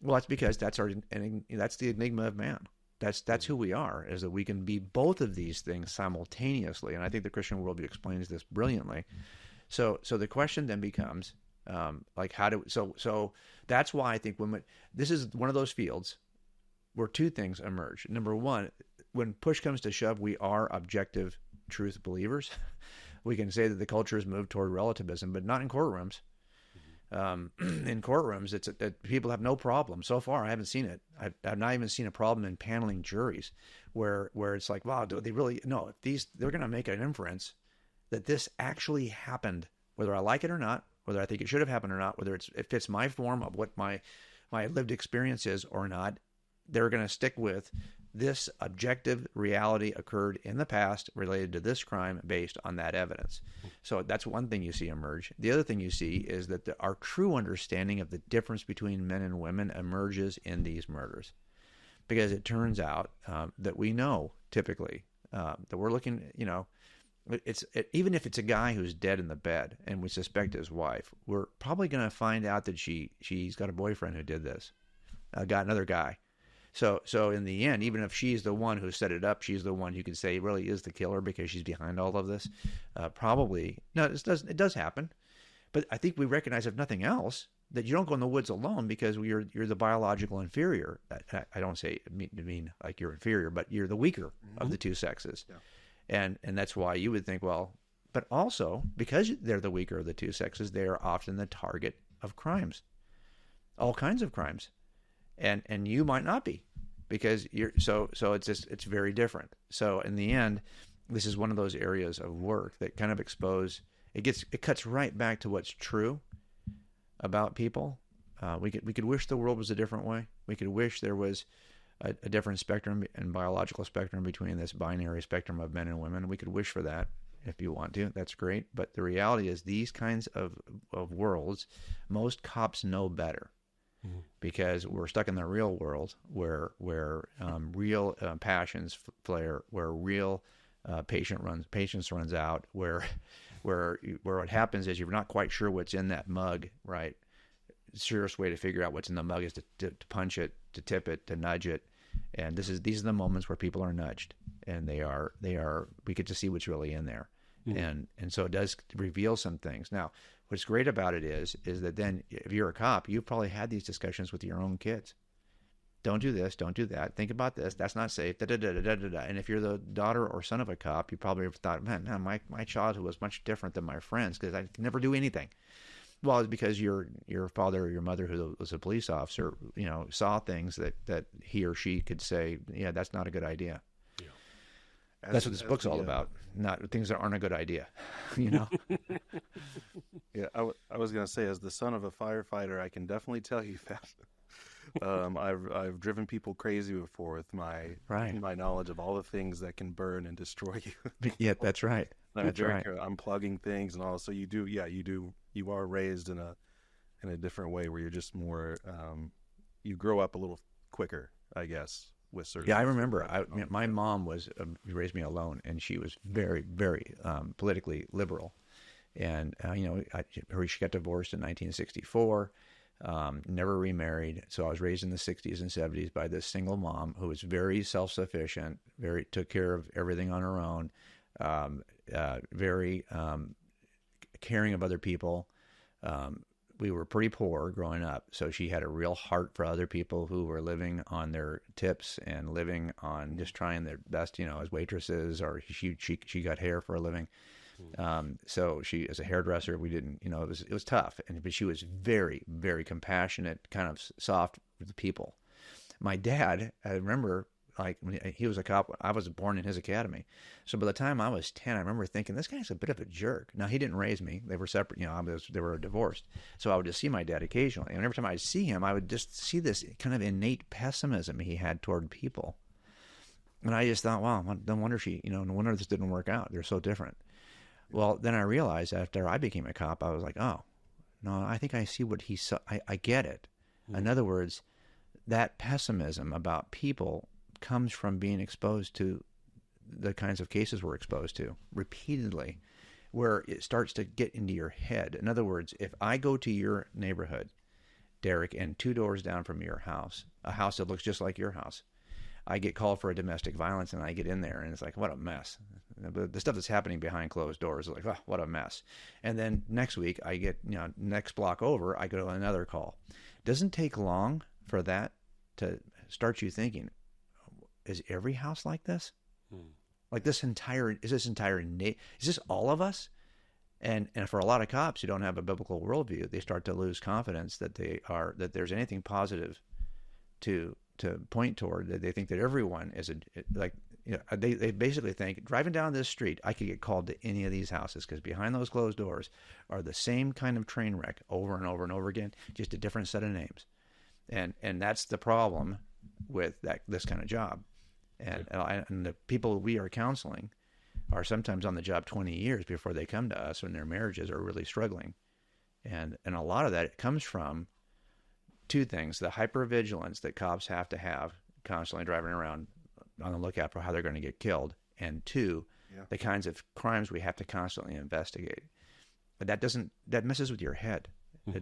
Well, that's because that's the enigma of man. That's who we are, is that we can be both of these things simultaneously. And I think the Christian worldview explains this brilliantly. So the question then becomes, so that's why I think this is one of those fields where two things emerge. Number one, when push comes to shove, we are objective truth believers. We can say that the culture has moved toward relativism, but not in courtrooms. in courtrooms. It's that people have no problem. So far, I haven't seen it. I've not even seen a problem in paneling juries where it's like, wow, do they really? No, if they're going to make an inference that this actually happened, whether I like it or not, whether I think it should have happened or not, whether it fits my form of what my lived experience is or not, they're going to stick with this objective reality occurred in the past related to this crime based on that evidence. So that's one thing you see emerge. The other thing you see is that our true understanding of the difference between men and women emerges in these murders, because it turns out that we know typically that we're looking, even if it's a guy who's dead in the bed and we suspect his wife, we're probably going to find out that she's got a boyfriend who did this, got another guy. So in the end, even if she's the one who set it up, she's the one you could say really is the killer because she's behind all of this. Probably no, it does happen, but I think we recognize, if nothing else, that you don't go in the woods alone because you're the biological inferior. I don't say mean like you're inferior, but you're the weaker of the two sexes, and that's why you would think, well, but also because they're the weaker of the two sexes, they are often the target of crimes, all kinds of crimes. And you might not be, because you're so it's very different. So in the end, this is one of those areas of work that kind of it cuts right back to what's true about people. We could wish the world was a different way. We could wish there was a different spectrum and biological spectrum between this binary spectrum of men and women. We could wish for that if you want to. That's great. But the reality is these kinds of worlds, most cops know better. Because we're stuck in the real world where real passions flare, where real patience runs out, where what happens is you're not quite sure what's in that mug, right? The surest way to figure out what's in the mug is to punch it, to tip it, to nudge it, and these are the moments where people are nudged, and we get to see what's really in there, and so it does reveal some things. Now, what's great about it is that then if you're a cop, you've probably had these discussions with your own kids. Don't do this, don't do that. Think about this. That's not safe. Da, da, da, da, da, da. And if you're the daughter or son of a cop, you probably have thought, man, my childhood was much different than my friends because I could never do anything. Well, it's because your father or your mother, who was a police officer, saw things that he or she could say, yeah, that's not a good idea. That's what this book's all about. Not things that aren't a good idea, Yeah, I was going to say, as the son of a firefighter, I can definitely tell you that. I've driven people crazy before with my knowledge of all the things that can burn and destroy you. Yeah, that's right. I'm plugging things and all. So you are raised in a different way where you're just more, you grow up a little quicker, I guess. With certain. Yeah, I remember. My mom raised me alone, and she was very, very politically liberal. And she got divorced in 1964, never remarried. So I was raised in the 60s and 70s by this single mom who was very self-sufficient, took care of everything on her own, very caring of other people. We were pretty poor growing up, so she had a real heart for other people who were living on their tips and living on just trying their best, as waitresses, or she got hair for a living. So she, as a hairdresser, we didn't, it was tough, but she was very, very compassionate, kind of soft with the people. My dad, I remember, when he was a cop, I was born in his academy. So by the time I was 10, I remember thinking, this guy's a bit of a jerk. Now, he didn't raise me. They were separate. They were divorced. So I would just see my dad occasionally. And every time I'd see him, I would just see this kind of innate pessimism he had toward people. And I just thought, wow, no wonder no wonder this didn't work out. They're so different. Well, then I realized after I became a cop, I was like, oh, no, I think I see what he saw. I get it. In other words, that pessimism about people comes from being exposed to the kinds of cases we're exposed to repeatedly, where it starts to get into your head. In other words, if I go to your neighborhood, Derek, and 2 doors down from your house, a house that looks just like your house, I get called for a domestic violence, and I get in there, and it's like, what a mess. The stuff that's happening behind closed doors is like, oh, what a mess. And then next week, I get, next block over, I go to another call. It doesn't take long for that to start you thinking, is every house like this? Like is this all of us? And for a lot of cops who don't have a biblical worldview, they start to lose confidence that there's anything positive to point toward. That they think that everyone is they basically think, driving down this street, I could get called to any of these houses because behind those closed doors are the same kind of train wreck over and over and over again, just a different set of names. And that's the problem with this kind of job. And the people we are counseling are sometimes on the job 20 years before they come to us when their marriages are really struggling. And a lot of that comes from two things: the hypervigilance that cops have to have constantly driving around on the lookout for how they're going to get killed, and two, the kinds of crimes we have to constantly investigate. But that messes with your head.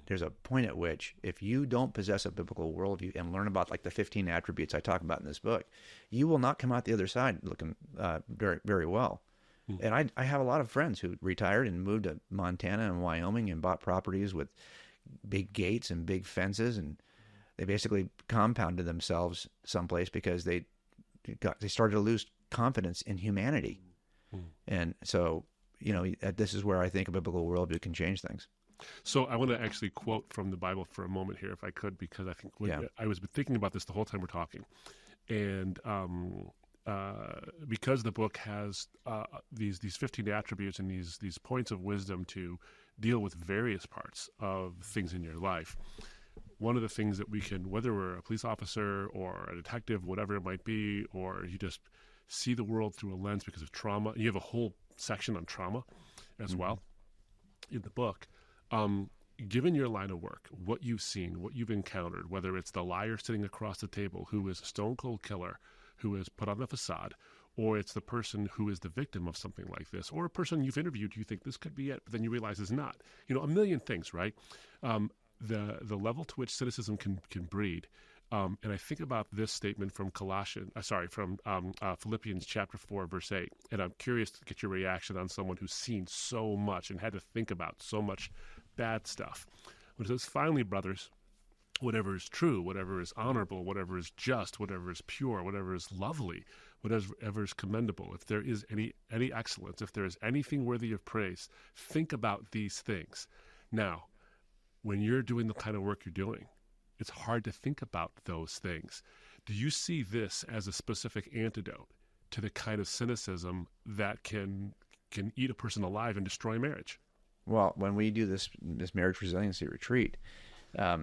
There's a point at which, if you don't possess a biblical worldview and learn about like the 15 attributes I talk about in this book, you will not come out the other side looking very, very well. And I have a lot of friends who retired and moved to Montana and Wyoming and bought properties with big gates and big fences, and they basically compounded themselves someplace because they started to lose confidence in humanity. And so, this is where I think a biblical worldview can change things. So I want to actually quote from the Bible for a moment here, if I could, because I think I was thinking about this the whole time we're talking. And because the book has these 15 attributes and these points of wisdom to deal with various parts of things in your life, one of the things that we can, whether we're a police officer or a detective, whatever it might be, or you just see the world through a lens because of trauma, you have a whole section on trauma as well in the book. Given your line of work, what you've seen, what you've encountered, whether it's the liar sitting across the table who is a stone cold killer who is put on a facade, or it's the person who is the victim of something like this, or a person you've interviewed, you think this could be it, but then you realize it's not. A million things, right? The level to which cynicism can breed. And I think about this statement from Philippians chapter 4, verse 8. And I'm curious to get your reaction on someone who's seen so much and had to think about so much bad stuff. When it says, finally, brothers, whatever is true, whatever is honorable, whatever is just, whatever is pure, whatever is lovely, whatever is commendable, if there is any excellence, if there is anything worthy of praise, think about these things. Now, when you're doing the kind of work you're doing, it's hard to think about those things. Do you see this as a specific antidote to the kind of cynicism that can eat a person alive and destroy marriage? Well, when we do this marriage resiliency retreat, I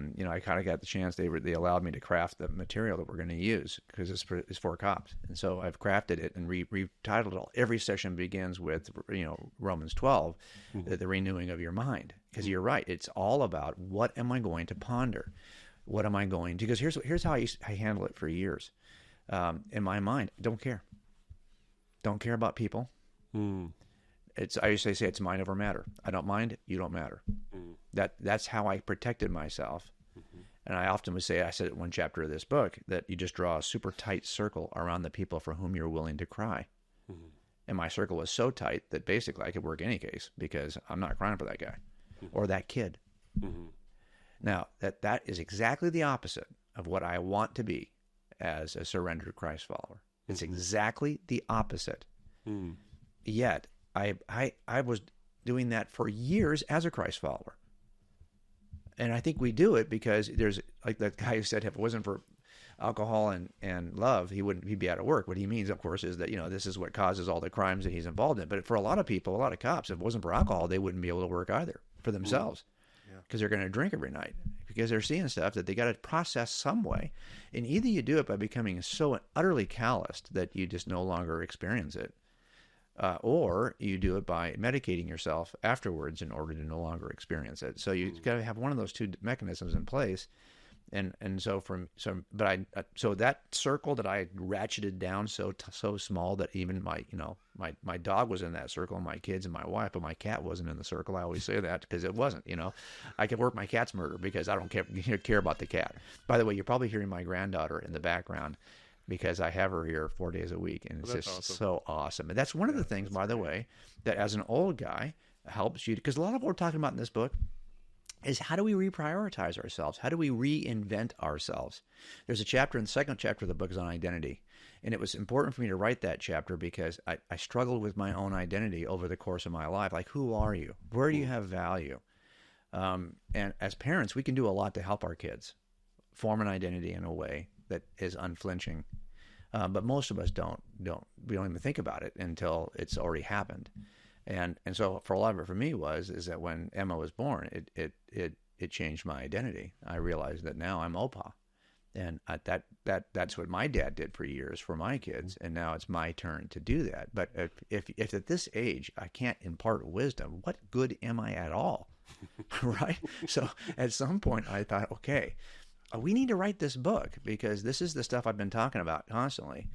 kind of got the chance. They allowed me to craft the material that we're going to use because it's for cops, and so I've crafted it and retitled it all. Every session begins with Romans 12, the renewing of your mind, because you're right. It's all about what am I going to ponder. What am I going to? Because here's how I handle it for years. In my mind, don't care about people. I usually say it's mind over matter. I don't mind. You don't matter. That's how I protected myself. And I often would say, I said it in one chapter of this book, that you just draw a super tight circle around the people for whom you're willing to cry. And my circle was so tight that basically I could work any case because I'm not crying for that guy or that kid. Now, that is exactly the opposite of what I want to be as a surrendered Christ follower. It's exactly the opposite. Yet, I was doing that for years as a Christ follower. And I think we do it because there's, like that guy who said, if it wasn't for alcohol and love, he'd be out of work. What he means, of course, is that, this is what causes all the crimes that he's involved in. But for a lot of people, a lot of cops, if it wasn't for alcohol, they wouldn't be able to work either for themselves. Because they're going to drink every night, because they're seeing stuff that they got to process some way. And either you do it by becoming so utterly calloused that you just no longer experience it, or you do it by medicating yourself afterwards in order to no longer experience it. So you've got to have one of those two mechanisms in place. So that circle that I ratcheted down so small that even my dog was in that circle, and my kids and my wife, but my cat wasn't in the circle. I always say that because it wasn't. I could work my cat's murder because I don't care about the cat. By the way, you're probably hearing my granddaughter in the background because I have her here 4 days a week, and it's just awesome. So awesome. And that's one of the things, by the way, that as an old guy helps you, because a lot of what we're talking about in this book is how do we reprioritize ourselves? How do we reinvent ourselves? There's a chapter in the second chapter of the book is on identity. And it was important for me to write that chapter because I struggled with my own identity over the course of my life. Like, who are you? Where do you have value? And as parents, we can do a lot to help our kids form an identity in a way that is unflinching. But most of us don't. We don't even think about it until it's already happened. And so for a lot of it for me is that when Emma was born, it changed my identity. I realized that now I'm Opa. And that's what my dad did for years for my kids, and now it's my turn to do that. But if at this age I can't impart wisdom, what good am I at all? Right? So at some point I thought, okay, we need to write this book because this is the stuff I've been talking about constantly,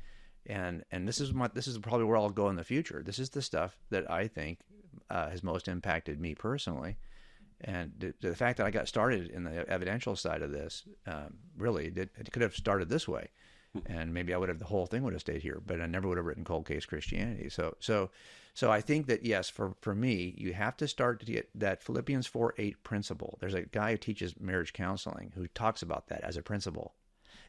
and this is probably where I'll go in the future. This is the stuff that I think has most impacted me personally. And the fact that I got started in the evidential side of this, it could have started this way, and maybe the whole thing would have stayed here, but I never would have written Cold Case Christianity. So I think that yes, for me, you have to start to get that Philippians 4:8 principle. There's a guy who teaches marriage counseling who talks about that as a principle.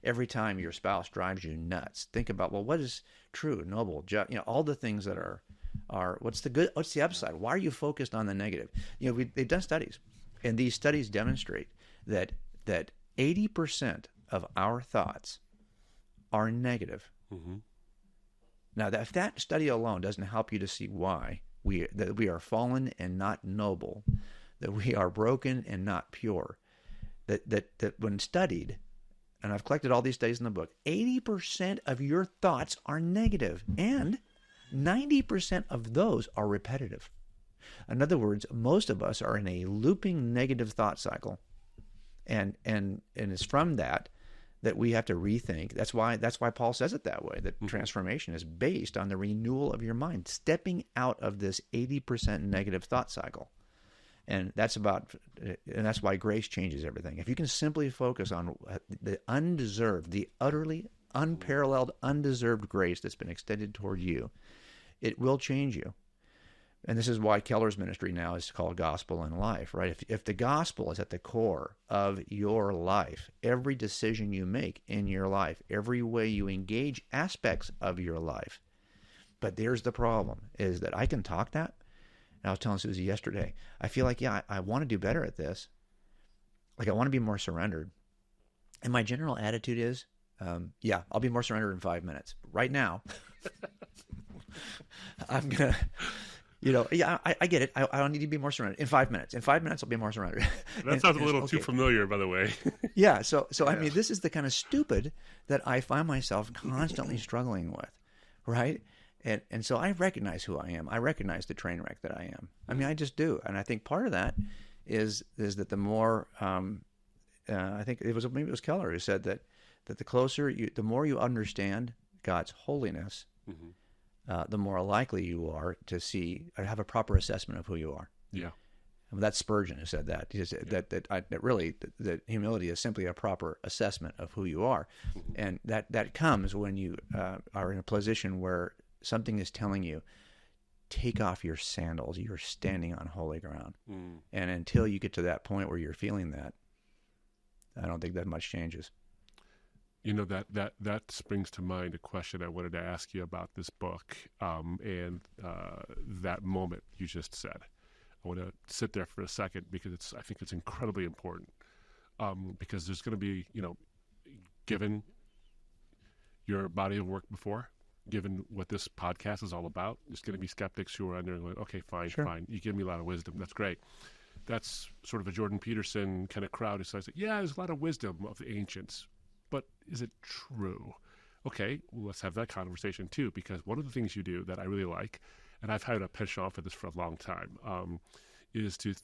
Every time your spouse drives you nuts, think about, well, what is true, noble, just, all the things that are what's the upside? Why are you focused on the negative? They've done studies, and these studies demonstrate that 80% of our thoughts are negative. Mm-hmm. Now, if that study alone doesn't help you to see why that we are fallen and not noble, that we are broken and not pure, that when studied, and I've collected all these studies in the book, 80% of your thoughts are negative, and 90% of those are repetitive. In other words, most of us are in a looping negative thought cycle, and it's from that we have to rethink. That's why Paul says it that way. That transformation is based on the renewal of your mind, stepping out of this 80% negative thought cycle, and that's why grace changes everything. If you can simply focus on the utterly unparalleled, undeserved grace that's been extended toward you, it will change you. And this is why Keller's ministry now is called Gospel in Life, right? If the gospel is at the core of your life, every decision you make in your life, every way you engage aspects of your life. But there's the problem, is that I can talk that. And I was telling Susie yesterday, I feel like, I want to do better at this. Like, I want to be more surrendered. And my general attitude is, I'll be more surrendered in 5 minutes. Right now, I'm going to, I get it. I don't need to be more surrendered. In 5 minutes. In 5 minutes, I'll be more surrendered. That sounds a little too familiar, by the way. Yeah. So I mean, this is the kind of stupid that I find myself constantly struggling with, right? And so I recognize who I am. I recognize the train wreck that I am. I mean, I just do. And I think part of that is that the more, I think maybe it was Keller who said that the more you understand God's holiness, the more likely you are to see or have a proper assessment of who you are. Yeah. And that's Spurgeon who said that. He said that humility is simply a proper assessment of who you are. And that comes when you are in a position where something is telling you, take off your sandals. You're standing on holy ground. And until you get to that point where you're feeling that, I don't think that much changes. That springs to mind a question I wanted to ask you about this book and that moment you just said. I want to sit there for a second because I think it's incredibly important because there's going to be, given your body of work before, given what this podcast is all about, there's going to be skeptics who are under and going, okay, fine. You give me a lot of wisdom. That's great. That's sort of a Jordan Peterson kind of crowd who says, yeah, there's a lot of wisdom of the ancients. But is it true? Okay, well, let's have that conversation too, because one of the things you do that I really like, and I've had a penchant for this for a long time, is to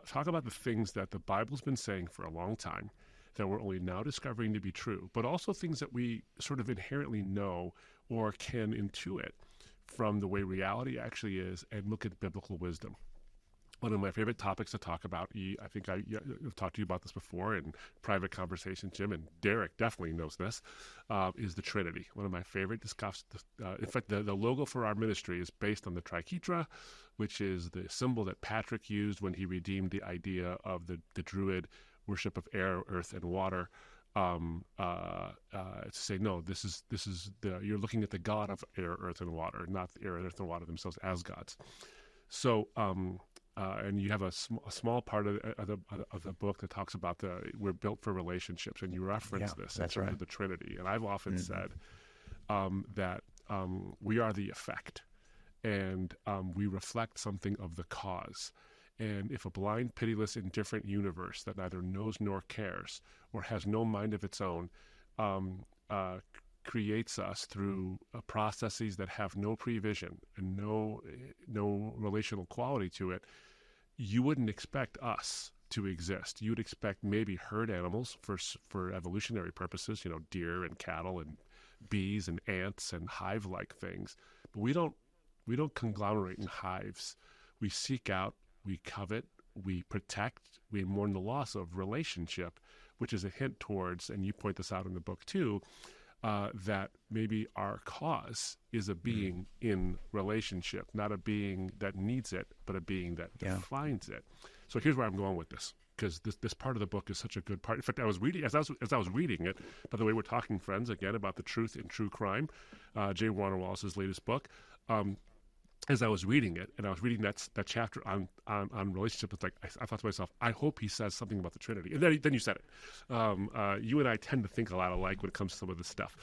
talk about the things that the Bible's been saying for a long time that we're only now discovering to be true, but also things that we sort of inherently know or can intuit from the way reality actually is and look at biblical wisdom. one of my favorite topics to talk about, I think I've talked to you about this before in private conversations, Jim, and Derek definitely knows this, is the Trinity. One of my favorite discussions. In fact, the logo for our ministry is based on the triquetra, which is the symbol that Patrick used when he redeemed the idea of the Druid worship of air, earth, and water. To say, no, this is you're looking at the God of air, earth, and water, not the air, earth, and water themselves as gods. So, and you have a small part of the book that talks about we're built for relationships, and you reference this in terms of the Trinity. And I've often said that we are the effect, and we reflect something of the cause. And if a blind, pitiless, indifferent universe that neither knows nor cares or has no mind of its own creates us through processes that have no prevision and no relational quality to it, you wouldn't expect us to exist. You would expect maybe herd animals for evolutionary purposes, deer and cattle and bees and ants and hive-like things. But we don't conglomerate in hives. We seek out, we covet, we protect, we mourn the loss of relationship, which is a hint towards, and you point this out in the book too, that maybe our cause is a being in relationship, not a being that needs it, but a being that defines it. So here's where I'm going with this, because this part of the book is such a good part. In fact, I was reading as I was reading it. By the way, we're talking, friends, again about the truth in true crime, J Warner Wallace's latest book. As I was reading it, and I was reading that chapter on relationship, it's like I thought to myself, I hope he says something about the Trinity. And then you said it. You and I tend to think a lot alike when it comes to some of this stuff.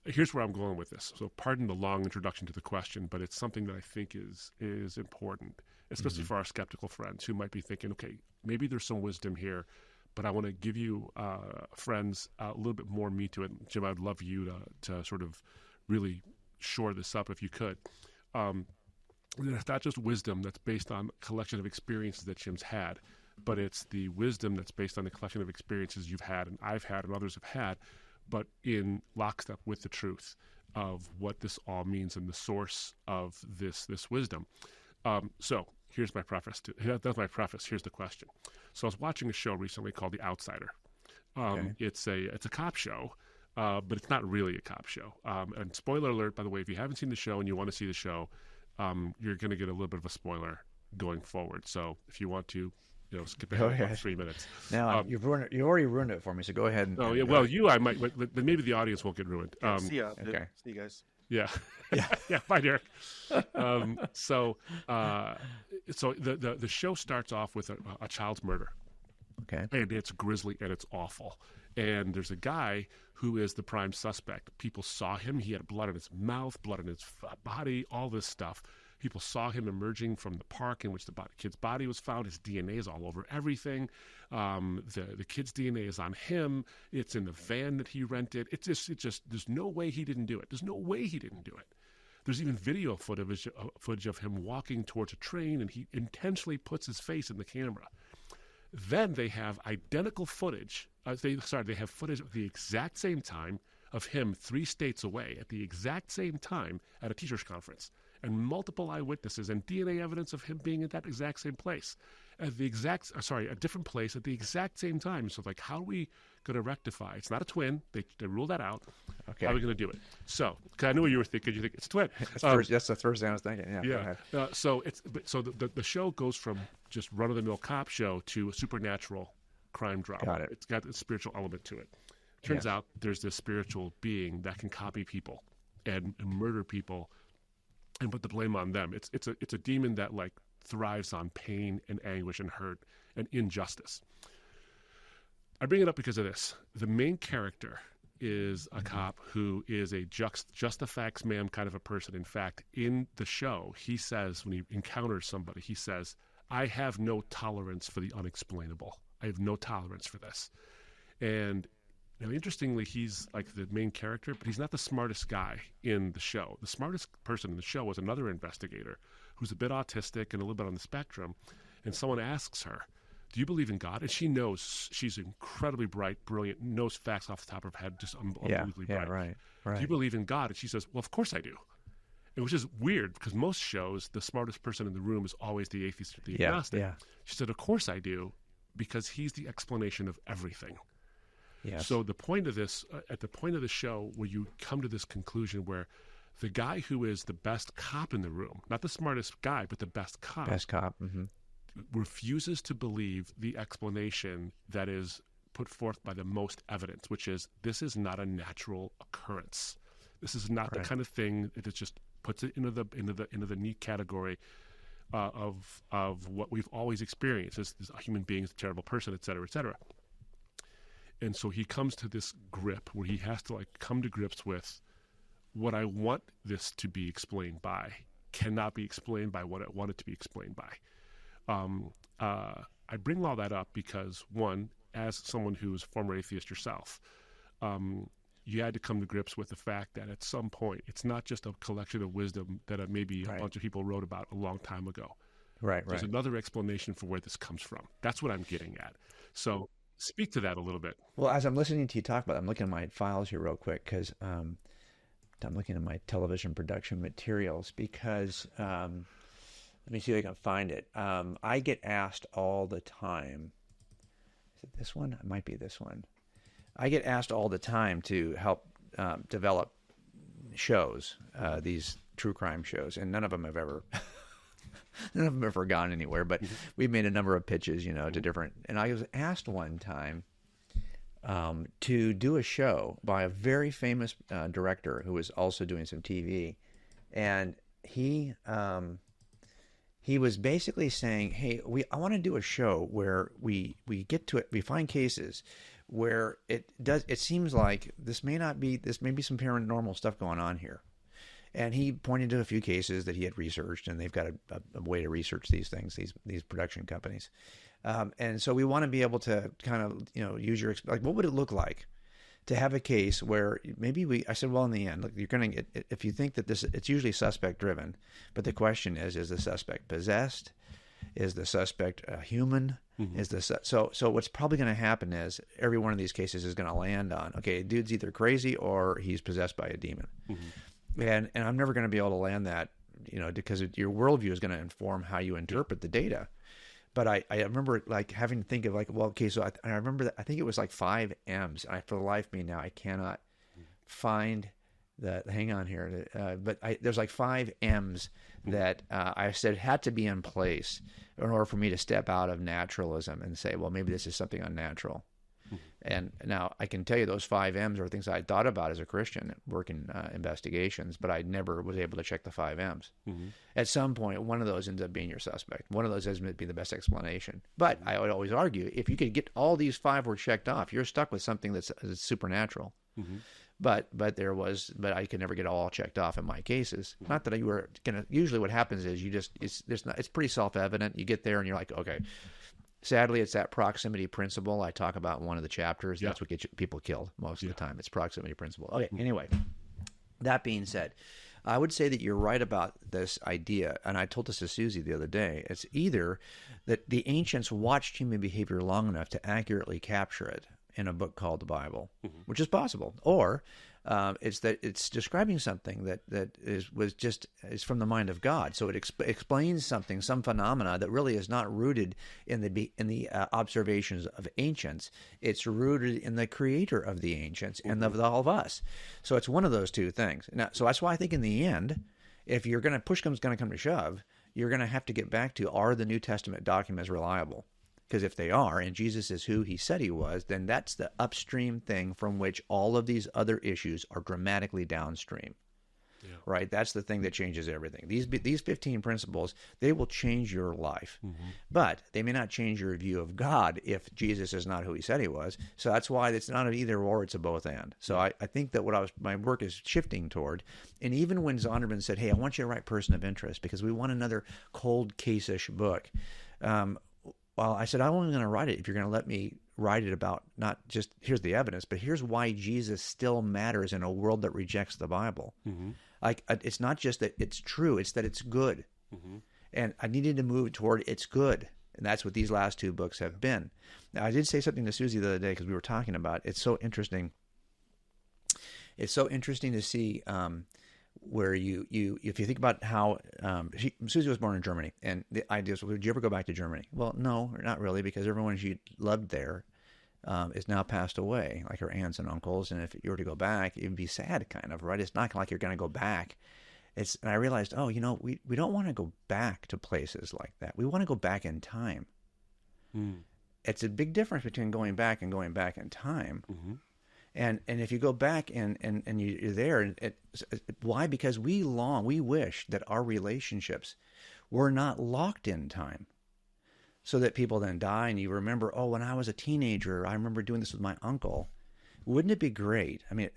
Here's where I'm going with this. So pardon the long introduction to the question, but it's something that I think is important, especially for our skeptical friends who might be thinking, okay, maybe there's some wisdom here, but I want to give you, friends, a little bit more meat to it. Jim, I'd love you to sort of really shore this up if you could. It's not just wisdom that's based on a collection of experiences that Jim's had, but it's the wisdom that's based on the collection of experiences you've had and I've had and others have had, but in lockstep with the truth of what this all means and the source of this wisdom. So here's my preface. That's my preface. Here's the question. So I was watching a show recently called The Outsider. It's a cop show. But it's not really a cop show. And spoiler alert, by the way, if you haven't seen the show and you want to see the show, you're going to get a little bit of a spoiler going forward. So if you want to, skip ahead about 3 minutes. Now, you've already ruined it for me, so go ahead. I might, but maybe the audience won't get ruined. See ya. Okay. See you guys. Yeah. Yeah. Bye, Derek. So the show starts off with a child's murder. Okay. And it's grisly and it's awful. And there's a guy who is the prime suspect. People saw him. He had blood in his mouth, blood in his body, all this stuff. People saw him emerging from the park in which the kid's body was found. His DNA is all over everything. The kid's DNA is on him. It's in the van that he rented. It just there's no way he didn't do it. There's no way he didn't do it. There's even video footage of him walking towards a train, and he intentionally puts his face in the camera. Then they have identical footage. They have footage at the exact same time of him 3 states away at the exact same time at a teachers' conference, and multiple eyewitnesses and DNA evidence of him being at that exact same place at a different place at the exact same time. So, how are we going to rectify? It's not a twin. They ruled that out. Okay. How are we going to do it? So, because I knew what you were thinking. You think it's a twin. That's the first thing I was thinking. Yeah. So the show goes from just run-of-the-mill cop show to a supernatural crime drama. Got it. It's got a spiritual element to it. Turns out there's this spiritual being that can copy people and murder people and put the blame on them. It's a demon that thrives on pain and anguish and hurt and injustice. I bring it up because of this. The main character is a cop who is a just the facts ma'am kind of a person. In fact, in the show, he says, when he encounters somebody, he says, I have no tolerance for the unexplainable. I have no tolerance for this. And interestingly, he's the main character, but he's not the smartest guy in the show. The smartest person in the show was another investigator who's a bit autistic and a little bit on the spectrum. And someone asks her, do you believe in God? And she knows she's incredibly bright, brilliant, knows facts off the top of her head, just unbelievably bright. Right. Do you believe in God? And she says, well, of course I do. which is weird because most shows, the smartest person in the room is always the atheist or the agnostic. Yeah. She said, of course I do, because he's the explanation of everything. Yes. So the point of this, at the point of the show where you come to this conclusion where the guy who is the best cop in the room, not the smartest guy, but the best cop, refuses to believe the explanation that is put forth by the most evidence, which is this is not a natural occurrence. This is not the kind of thing that just puts it into the neat category of what we've always experienced as a human being, as a terrible person, et cetera, et cetera. And so he comes to this grip where he has to come to grips with what I want this to be explained by cannot be explained by what I want it to be explained by. I bring all that up because, one, as someone who is a former atheist yourself, you had to come to grips with the fact that at some point, it's not just a collection of wisdom that maybe a bunch of people wrote about a long time ago. There's another explanation for where this comes from. That's what I'm getting at. So speak to that a little bit. Well, as I'm listening to you talk about it, I'm looking at my files here real quick because I'm looking at my television production materials because let me see if I can find it. I get asked all the time. Is it this one? It might be this one. I get asked all the time to help develop shows, these true crime shows, and none of them have ever gone anywhere. But we've made a number of pitches, to different. And I was asked one time to do a show by a very famous director who was also doing some TV, and he was basically saying, "Hey, I want to do a show where we get to it. We find cases where it seems like this may be some paranormal stuff going on here." And he pointed to a few cases that he had researched, and they've got a way to research these things, these production companies. And so we want to be able to kind of, use your, what would it look like to have a case where maybe I said, well, in the end, look, you're going to get, if you think that it's usually suspect driven, but the question is the suspect possessed? Is the suspect a human? So what's probably going to happen is every one of these cases is going to land on, okay, dude's either crazy or he's possessed by a demon. And I'm never going to be able to land that, because your worldview is going to inform how you interpret the data. But I remember having to think of so I remember that I think it was 5 M's. For the life of me now, I cannot find hang on here. But there's 5 M's that I said had to be in place in order for me to step out of naturalism and say, well, maybe this is something unnatural. And now I can tell you those 5 M's are things I thought about as a Christian working investigations, but I never was able to check the 5 M's. At some point, one of those ends up being your suspect. One of those ends up being the best explanation. But I would always argue, if you could get all these 5 were checked off, you're stuck with something that's supernatural. But I could never get all checked off in my cases. Not that you were gonna. Usually, what happens is it's pretty self-evident. You get there and you're like, okay. Sadly, it's that proximity principle I talk about in one of the chapters. That's what gets people killed most of the time. It's proximity principle. Okay, anyway, that being said, I would say that you're right about this idea, and I told this to Susie the other day. It's either that the ancients watched human behavior long enough to accurately capture it in a book called the Bible, which is possible, or it's that it's describing something that is from the mind of God. So it explains something, some phenomena that really is not rooted in the observations of ancients. It's rooted in the Creator of the ancients and of all of us. So it's one of those two things. Now, so that's why I think in the end, if you're going to push comes going to come to shove, you're going to have to get back to, are the New Testament documents reliable? Because if they are, and Jesus is who he said he was, then that's the upstream thing from which all of these other issues are dramatically downstream. Right? That's the thing that changes everything. These 15 principles, they will change your life. But they may not change your view of God if Jesus is not who he said he was. So that's why it's not an either or, it's a both and. So I think that my work is shifting toward, and even when Zondervan said, hey, I want you to write Person of Interest because we want another cold case-ish book, well, I said, I'm only going to write it if you're going to let me write it about not just here's the evidence, but here's why Jesus still matters in a world that rejects the Bible. It's not just that it's true, it's that it's good. And I needed to move toward it's good. And that's what these last 2 books have been. Now, I did say something to Susie the other day because we were talking about it's so interesting. It's so interesting to see where you if you think about how Susie was born in Germany, and the idea is, would you ever go back to Germany? Well, no, not really, because everyone she loved there is now passed away, like her aunts and uncles. And if you were to go back, it would be sad, kind of, right? It's not like you're going to go back. And I realized, we don't want to go back to places like that. We want to go back in time. It's a big difference between going back and going back in time. Mm-hmm. And if you go back and you're there, why? Because we wish that our relationships were not locked in time, so that people then die and you remember, when I was a teenager, I remember doing this with my uncle. Wouldn't it be great? I mean,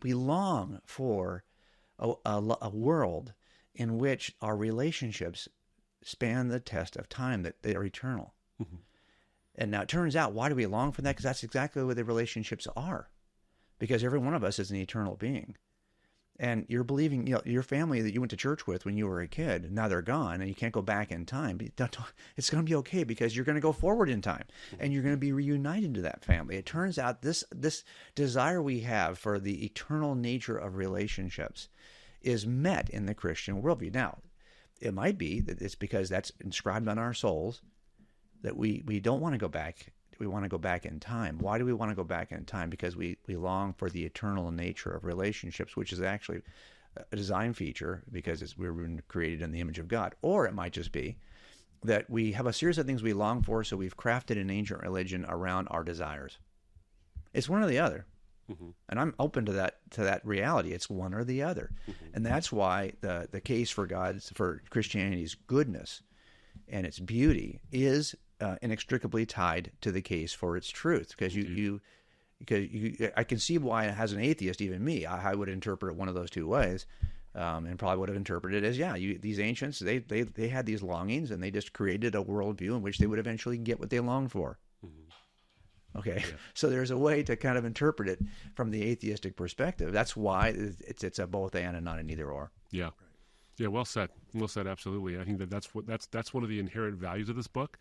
we long for a world in which our relationships span the test of time, that they are eternal. Mm-hmm. And now it turns out, why do we long for that? Because that's exactly what the relationships are. Because every one of us is an eternal being. And you're believing, your family that you went to church with when you were a kid, now they're gone and you can't go back in time. It's going to be okay, because you're going to go forward in time and you're going to be reunited to that family. It turns out this desire we have for the eternal nature of relationships is met in the Christian worldview. Now, it might be that it's because that's inscribed on our souls that we don't want to go back. We want to go back in time. Why do we want to go back in time? Because we long for the eternal nature of relationships, which is actually a design feature, because we were created in the image of God. Or it might just be that we have a series of things we long for, so we've crafted an ancient religion around our desires. It's one or the other. Mm-hmm. And I'm open to that reality. It's one or the other. Mm-hmm. And that's why the case for Christianity's goodness and its beauty is inextricably tied to the case for its truth, because I can see why, as an atheist, even me, I would interpret it one of those two ways, and probably would have interpreted it as, these ancients, they had these longings, and they just created a worldview in which they would eventually get what they longed for. Mm-hmm. Okay, yeah. So there's a way to kind of interpret it from the atheistic perspective. That's why it's a both and not an either or. Yeah. Right. Yeah, well said. Well said, absolutely. I think that's one of the inherent values of this book,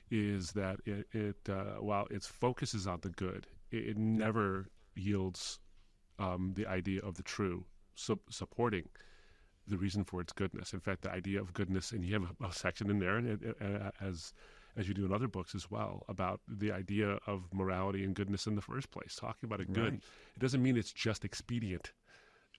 is that it while its focus is on the good, it never yields the idea of the true, supporting the reason for its goodness. In fact, the idea of goodness, and you have a section in there, and as you do in other books as well, about the idea of morality and goodness in the first place, talking about it good. Right. It doesn't mean it's just expedient,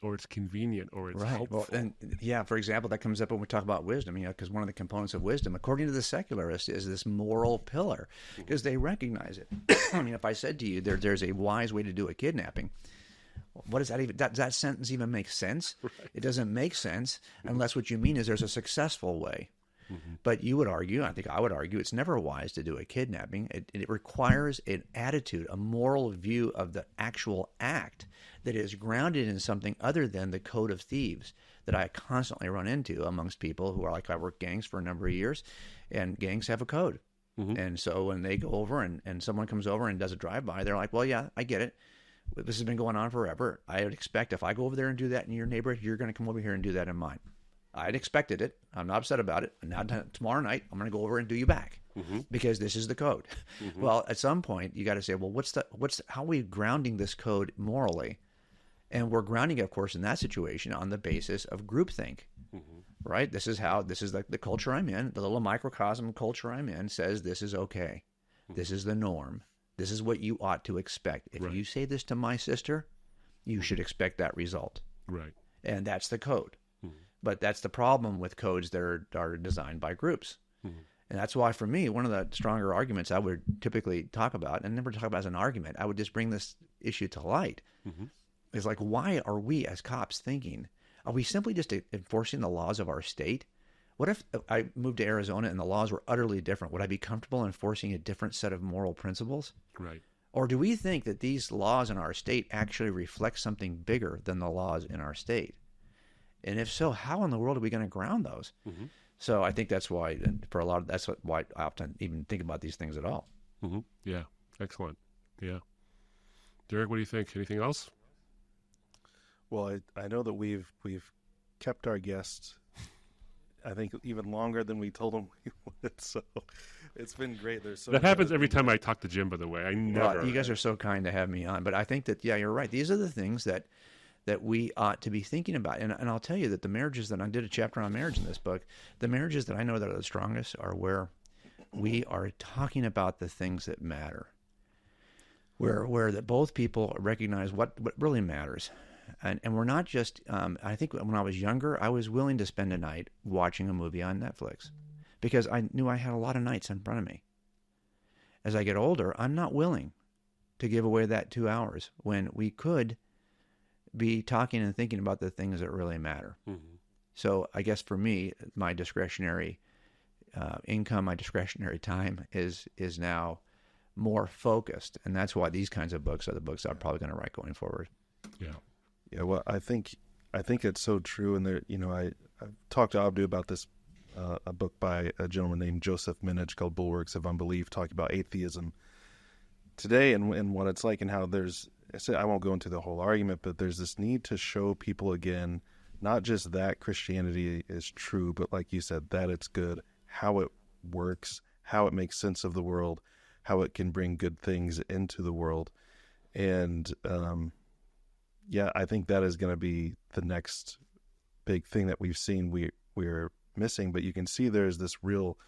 or it's convenient, or it's helpful. Well, and for example, that comes up when we talk about wisdom, because one of the components of wisdom, according to the secularists, is this moral pillar, because they recognize it. I mean, if I said to you, there's a wise way to do a kidnapping, what does that even, does that sentence even make sense? Right. It doesn't make sense unless what you mean is there's a successful way. Mm-hmm. But you would argue, I think I would argue, it's never wise to do a kidnapping. It requires an attitude, a moral view of the actual act that is grounded in something other than the code of thieves that I constantly run into amongst people who are like, I worked gangs for a number of years, and gangs have a code. Mm-hmm. And so when they go over and someone comes over and does a drive-by, they're like, well, yeah, I get it. This has been going on forever. I would expect if I go over there and do that in your neighborhood, you're going to come over here and do that in mine. I'd expected it. I'm not upset about it. And now tomorrow night, I'm going to go over and do you back, because this is the code. Mm-hmm. Well, at some point, you got to say, well, how are we grounding this code morally? And we're grounding it, of course, in that situation on the basis of groupthink, right? This is the culture I'm in. The little microcosm culture I'm in says this is okay. This is the norm. This is what you ought to expect. If you say this to my sister, you should expect that result. Right. And that's the code. But that's the problem with codes that are designed by groups. Mm-hmm. And that's why, for me, one of the stronger arguments I would typically talk about, and never talk about as an argument, I would just bring this issue to light, is like, why are we as cops thinking, are we simply just enforcing the laws of our state? What if I moved to Arizona and the laws were utterly different? Would I be comfortable enforcing a different set of moral principles? Right. Or do we think that these laws in our state actually reflect something bigger than the laws in our state? And if so, how in the world are we going to ground those? Mm-hmm. So I think that's why, why I often even think about these things at all. Mm-hmm. Yeah, excellent. Yeah, Derek, what do you think? Anything else? Well, I know that we've kept our guests, I think, even longer than we told them we would. So it's been great. That happens every time I talk to Jim, by the way. I never. Well, you guys are so kind to have me on. But I think that, you're right. These are the things that that we ought to be thinking about. And I'll tell you that the marriages that I did a chapter on marriage in this book, the marriages that I know that are the strongest are where we are talking about the things that matter, where that both people recognize what really matters. And we're not just, I think when I was younger, I was willing to spend a night watching a movie on Netflix because I knew I had a lot of nights in front of me. As I get older, I'm not willing to give away that 2 hours when we could be talking and thinking about the things that really matter. Mm-hmm. So I guess for me, my discretionary income, my discretionary time is now more focused, and that's why these kinds of books are the books I'm probably going to write going forward. Yeah. Well, I think it's so true, and there, I've talked to Abdu about this, a book by a gentleman named Joseph Minich called Bulwarks of Unbelief, talking about atheism today and what it's like, and how I won't go into the whole argument, but there's this need to show people again, not just that Christianity is true, but like you said, that it's good, how it works, how it makes sense of the world, how it can bring good things into the world. And I think that is going to be the next big thing that we've seen we're missing. But you can see there's this real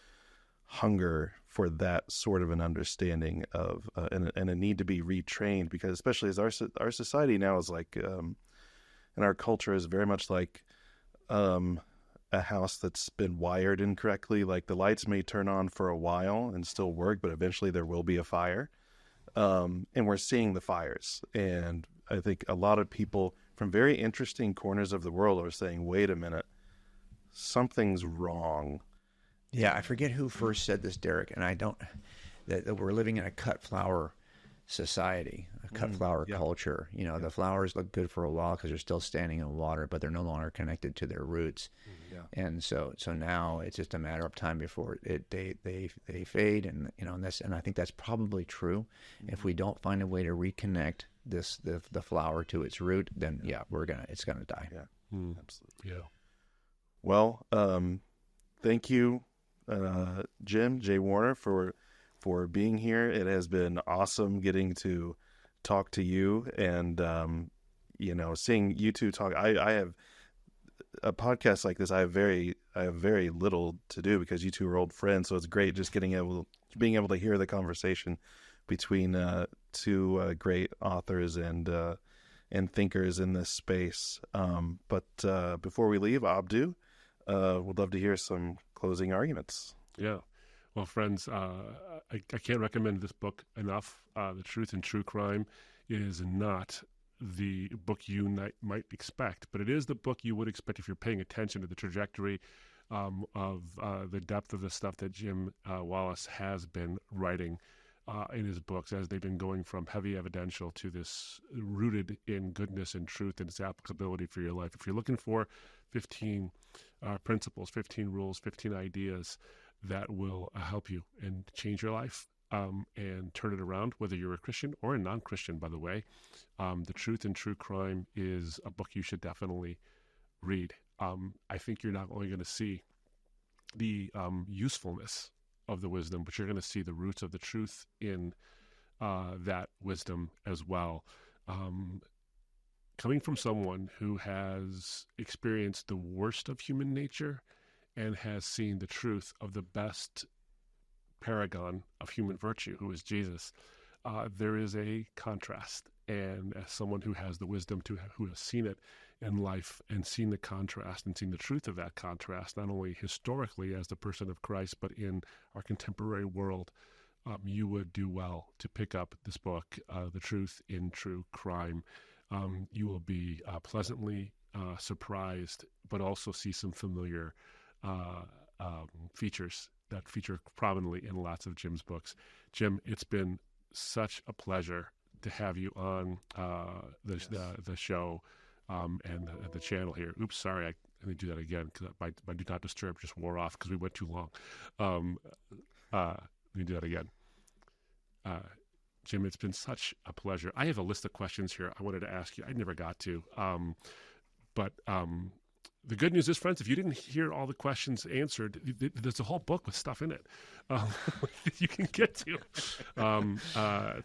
hunger for that sort of an understanding of and a need to be retrained, because especially as our society now is like and our culture is very much like a house that's been wired incorrectly. Like the lights may turn on for a while and still work, but eventually there will be a fire, and we're seeing the fires. And I think a lot of people from very interesting corners of the world are saying, wait a minute, something's wrong. Yeah, I forget who first said this, Derek, and that we're living in a cut flower society, a cut flower culture. The flowers look good for a while because they're still standing in water, but they're no longer connected to their roots. And so now it's just a matter of time before they fade, and and I think that's probably true. If we don't find a way to reconnect the flower to its root, then it's gonna die. Absolutely. Well, thank you, J Warner, for being here. It has been awesome getting to talk to you and seeing you two talk. I have a podcast like this. I have very little to do because you two are old friends, so it's great just being able to hear the conversation between two great authors and thinkers in this space. But before we leave, Abdu, would love to hear some closing arguments. Yeah. Well, friends, I can't recommend this book enough. The Truth in True Crime is not the book you might expect, but it is the book you would expect if you're paying attention to the trajectory of the depth of the stuff that J Wallace has been writing in his books, as they've been going from heavy evidential to this rooted in goodness and truth and its applicability for your life. If you're looking for 15 principles, 15 rules, 15 ideas that will help you and change your life and turn it around, whether you're a Christian or a non-Christian, by the way, The Truth in True Crime is a book you should definitely read. I think you're not only going to see the usefulness of the wisdom, but you're going to see the roots of the truth in that wisdom as well. Coming from someone who has experienced the worst of human nature and has seen the truth of the best paragon of human virtue, who is Jesus, there is a contrast. And as someone who has the wisdom who has seen it in life and seen the contrast and seen the truth of that contrast, not only historically as the person of Christ, but in our contemporary world, you would do well to pick up this book, The Truth in True Crime. You will be pleasantly surprised, but also see some familiar features that feature prominently in lots of Jim's books. Jim, it's been such a pleasure to have you on the show and the channel here. Oops, sorry, let me do that again because my Do Not Disturb just wore off because we went too long. Let me do that again. Jim, it's been such a pleasure. I have a list of questions here I wanted to ask you. I never got to. But the good news is, friends, if you didn't hear all the questions answered, there's a whole book with stuff in it that you can get to.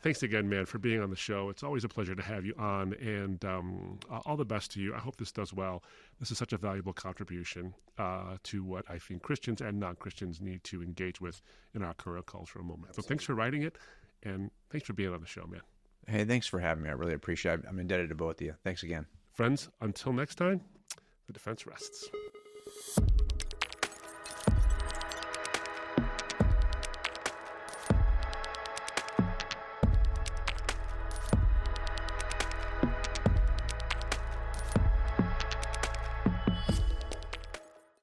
Thanks again, man, for being on the show. It's always a pleasure to have you on, and all the best to you. I hope this does well. This is such a valuable contribution to what I think Christians and non-Christians need to engage with in our current cultural moment. Absolutely. So thanks for writing it, and thanks for being on the show, man. Hey, thanks for having me. I really appreciate it. I'm indebted to both of you. Thanks again. Friends, until next time, the defense rests.